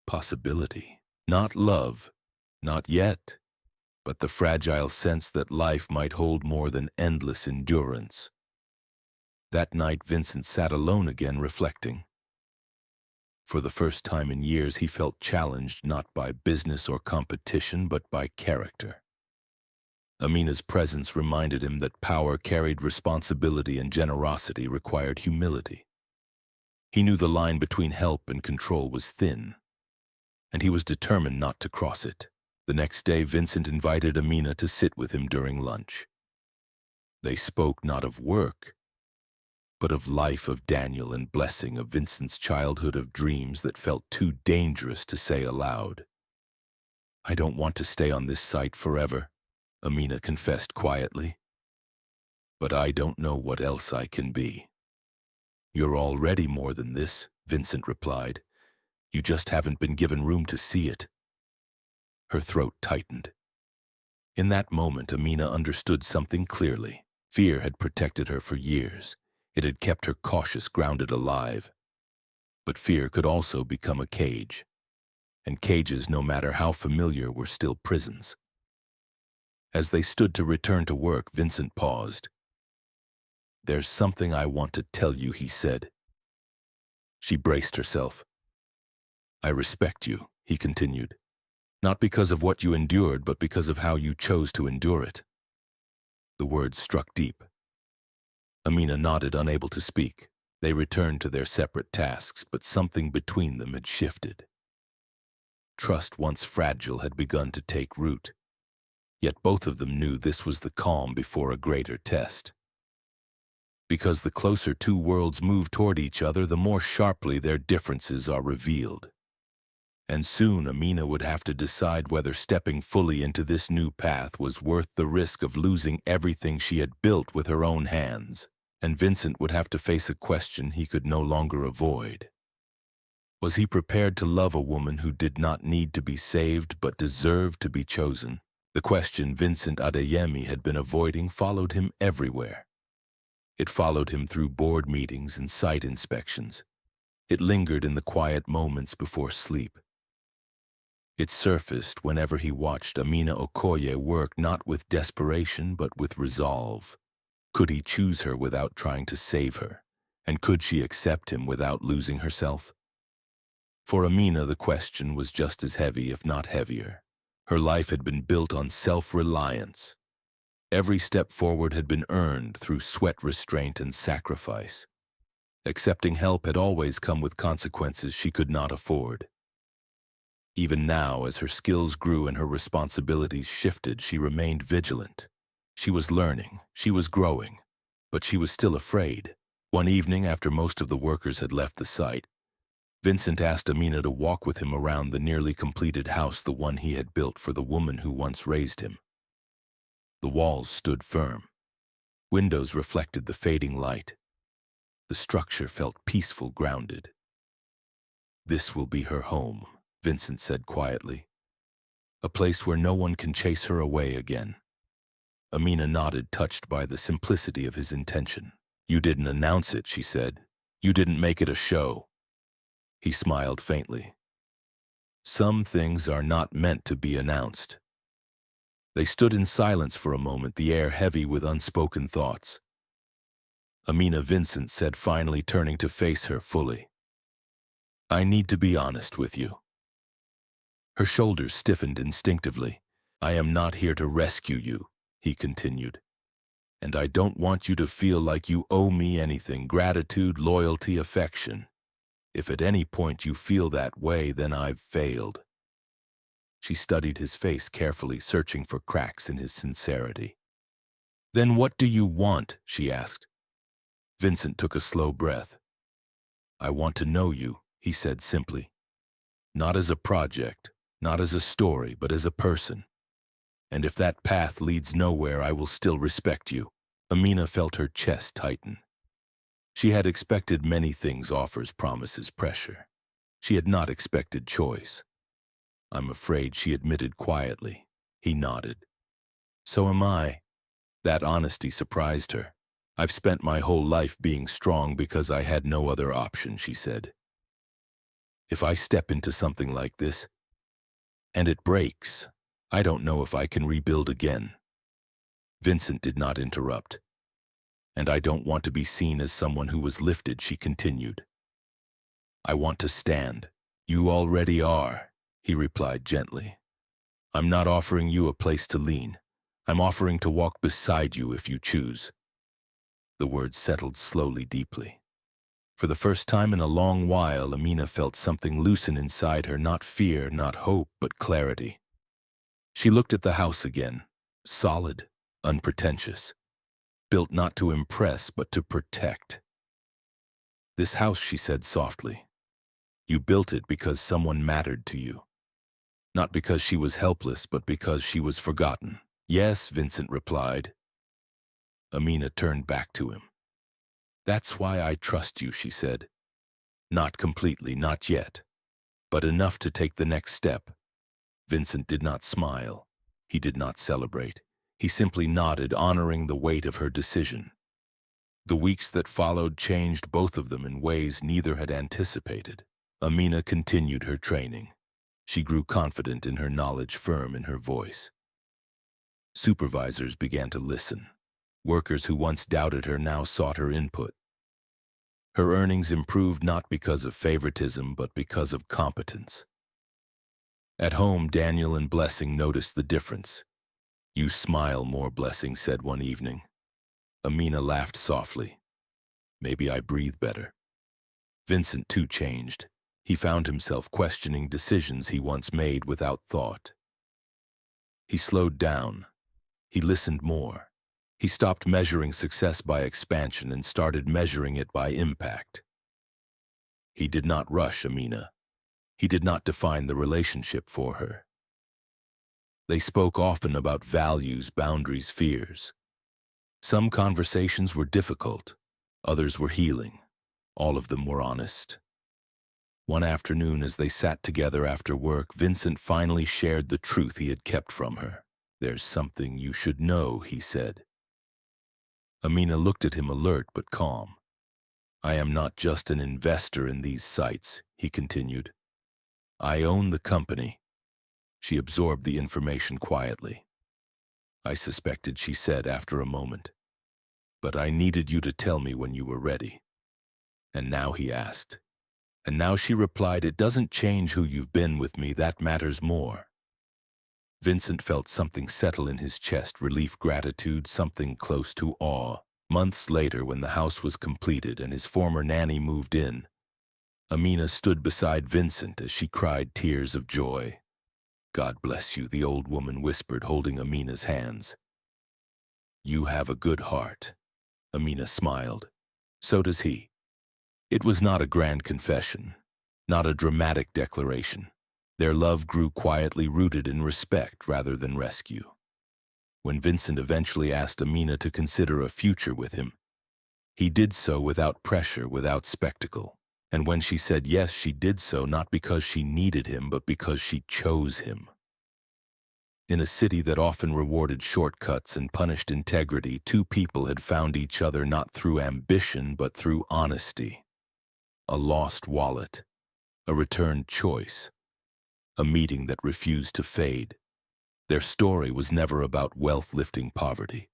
Possibility. Not love. Not yet. But the fragile sense that life might hold more than endless endurance. That night, Vincent sat alone again, reflecting. For the first time in years, he felt challenged not by business or competition, but by character. Amina's presence reminded him that power carried responsibility and generosity required humility. He knew the line between help and control was thin, and he was determined not to cross it. The next day, Vincent invited Amina to sit with him during lunch. They spoke not of work, but of life, of Daniel and Blessing, of Vincent's childhood, of dreams that felt too dangerous to say aloud. "I don't want to stay on this site forever," Amina confessed quietly. "But I don't know what else I can be." "You're already more than this," Vincent replied. "You just haven't been given room to see it." Her throat tightened. In that moment, Amina understood something clearly. Fear had protected her for years. It had kept her cautious, grounded, alive. But fear could also become a cage. And cages, no matter how familiar, were still prisons. As they stood to return to work, Vincent paused. "There's something I want to tell you," he said. She braced herself. "I respect you," he continued. "Not because of what you endured, but because of how you chose to endure it." The words struck deep. Amina nodded, unable to speak. They returned to their separate tasks, but something between them had shifted. Trust, once fragile, had begun to take root. Yet both of them knew this was the calm before a greater test. Because the closer two worlds move toward each other, the more sharply their differences are revealed. And soon Amina would have to decide whether stepping fully into this new path was worth the risk of losing everything she had built with her own hands. And Vincent would have to face a question he could no longer avoid. Was he prepared to love a woman who did not need to be saved but deserved to be chosen? The question Vincent Adeyemi had been avoiding followed him everywhere. It followed him through board meetings and site inspections. It lingered in the quiet moments before sleep. It surfaced whenever he watched Amina Okoye work, not with desperation but with resolve. Could he choose her without trying to save her? And could she accept him without losing herself? For Amina, the question was just as heavy, if not heavier. Her life had been built on self-reliance. Every step forward had been earned through sweat, restraint, and sacrifice. Accepting help had always come with consequences she could not afford. Even now, as her skills grew and her responsibilities shifted, she remained vigilant. She was learning, she was growing, but she was still afraid. One evening, after most of the workers had left the site, Vincent asked Amina to walk with him around the nearly completed house, the one he had built for the woman who once raised him. The walls stood firm. Windows reflected the fading light. The structure felt peaceful, grounded. "This will be her home," Vincent said quietly. "A place where no one can chase her away again." Amina nodded, touched by the simplicity of his intention. "You didn't announce it," she said. "You didn't make it a show." He smiled faintly. "Some things are not meant to be announced." They stood in silence for a moment, the air heavy with unspoken thoughts. "Amina," Vincent said, finally turning to face her fully, "I need to be honest with you." Her shoulders stiffened instinctively. "I am not here to rescue you," he continued. And I don't want you to feel like you owe me anything, gratitude, loyalty, affection. If at any point you feel that way, then I've failed." She studied his face carefully, searching for cracks in his sincerity. "Then what do you want?" she asked. Vincent took a slow breath. "I want to know you," he said simply. "Not as a project, not as a story, but as a person. And if that path leads nowhere, I will still respect you." Amina felt her chest tighten. She had expected many things: offers, promises, pressure. She had not expected choice. "I'm afraid," she admitted quietly. He nodded. "So am I." That honesty surprised her. "I've spent my whole life being strong because I had no other option," she said. "If I step into something like this, and it breaks, I don't know if I can rebuild again." Vincent did not interrupt. "And I don't want to be seen as someone who was lifted," she continued. "I want to stand." "You already are," he replied gently. "I'm not offering you a place to lean. I'm offering to walk beside you if you choose." The words settled slowly, deeply. For the first time in a long while, Amina felt something loosen inside her, not fear, not hope, but clarity. She looked at the house again, solid, unpretentious, built not to impress, but to protect. "This house," she said softly, "you built it because someone mattered to you. Not because she was helpless, but because she was forgotten." "Yes," Vincent replied. Amina turned back to him. "That's why I trust you," she said. "Not completely, not yet, but enough to take the next step." Vincent did not smile. He did not celebrate. He simply nodded, honoring the weight of her decision. The weeks that followed changed both of them in ways neither had anticipated. Amina continued her training. She grew confident in her knowledge, firm in her voice. Supervisors began to listen. Workers who once doubted her now sought her input. Her earnings improved not because of favoritism, but because of competence. At home, Daniel and Blessing noticed the difference. "You smile more," Blessing said one evening. Amina laughed softly. "Maybe I breathe better." Vincent too changed. He found himself questioning decisions he once made without thought. He slowed down. He listened more. He stopped measuring success by expansion and started measuring it by impact. He did not rush Amina. He did not define the relationship for her. They spoke often about values, boundaries, fears. Some conversations were difficult, others were healing. All of them were honest. One afternoon, as they sat together after work, Vincent finally shared the truth he had kept from her. "There's something you should know," he said. Amina looked at him, alert but calm. "I am not just an investor in these sites," he continued. "I own the company." She absorbed the information quietly. "I suspected," she said after a moment. "But I needed you to tell me when you were ready." "And now?" he asked. And now she replied, "It doesn't change who you've been with me, that matters more." Vincent felt something settle in his chest, relief, gratitude, something close to awe. Months later, when the house was completed and his former nanny moved in, Amina stood beside Vincent as she cried tears of joy. "God bless you," the old woman whispered, holding Amina's hands. "You have a good heart." Amina smiled. "So does he." It was not a grand confession, not a dramatic declaration. Their love grew quietly, rooted in respect rather than rescue. When Vincent eventually asked Amina to consider a future with him, he did so without pressure, without spectacle. And when she said yes, she did so not because she needed him, but because she chose him. In a city that often rewarded shortcuts and punished integrity, two people had found each other not through ambition, but through honesty. A lost wallet, a returned choice, a meeting that refused to fade. Their story was never about wealth lifting poverty.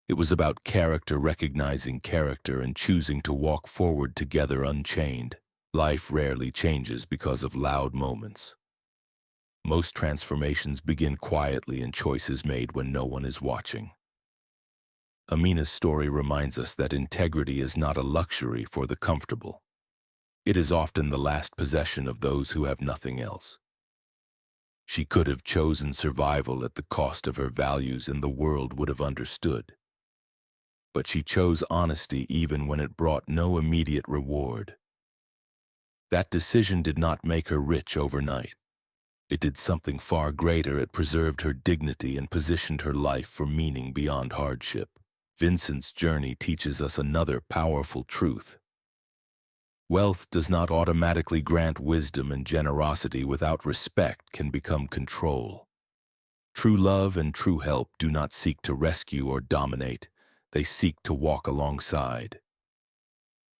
It was about character, recognizing character, and choosing to walk forward together unchained. Life rarely changes because of loud moments. Most transformations begin quietly in choices made when no one is watching. Amina's story reminds us that integrity is not a luxury for the comfortable. It is often the last possession of those who have nothing else. She could have chosen survival at the cost of her values and the world would have understood. But she chose honesty even when it brought no immediate reward. That decision did not make her rich overnight. It did something far greater. It preserved her dignity and positioned her life for meaning beyond hardship. Vincent's journey teaches us another powerful truth. Wealth does not automatically grant wisdom, and generosity without respect can become control. True love and true help do not seek to rescue or dominate. They seek to walk alongside.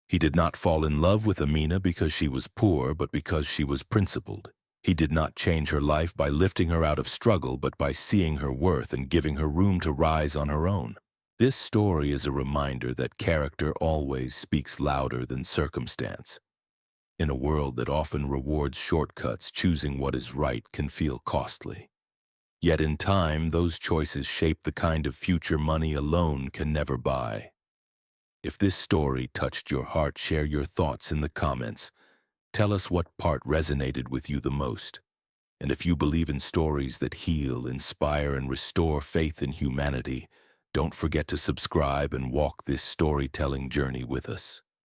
He did not fall in love with Amina because she was poor, but because she was principled. He did not change her life by lifting her out of struggle, but by seeing her worth and giving her room to rise on her own. This story is a reminder that character always speaks louder than circumstance. In a world that often rewards shortcuts, choosing what is right can feel costly. Yet in time, those choices shape the kind of future money alone can never buy. If this story touched your heart, share your thoughts in the comments. Tell us what part resonated with you the most. And if you believe in stories that heal, inspire, and restore faith in humanity, don't forget to subscribe and walk this storytelling journey with us.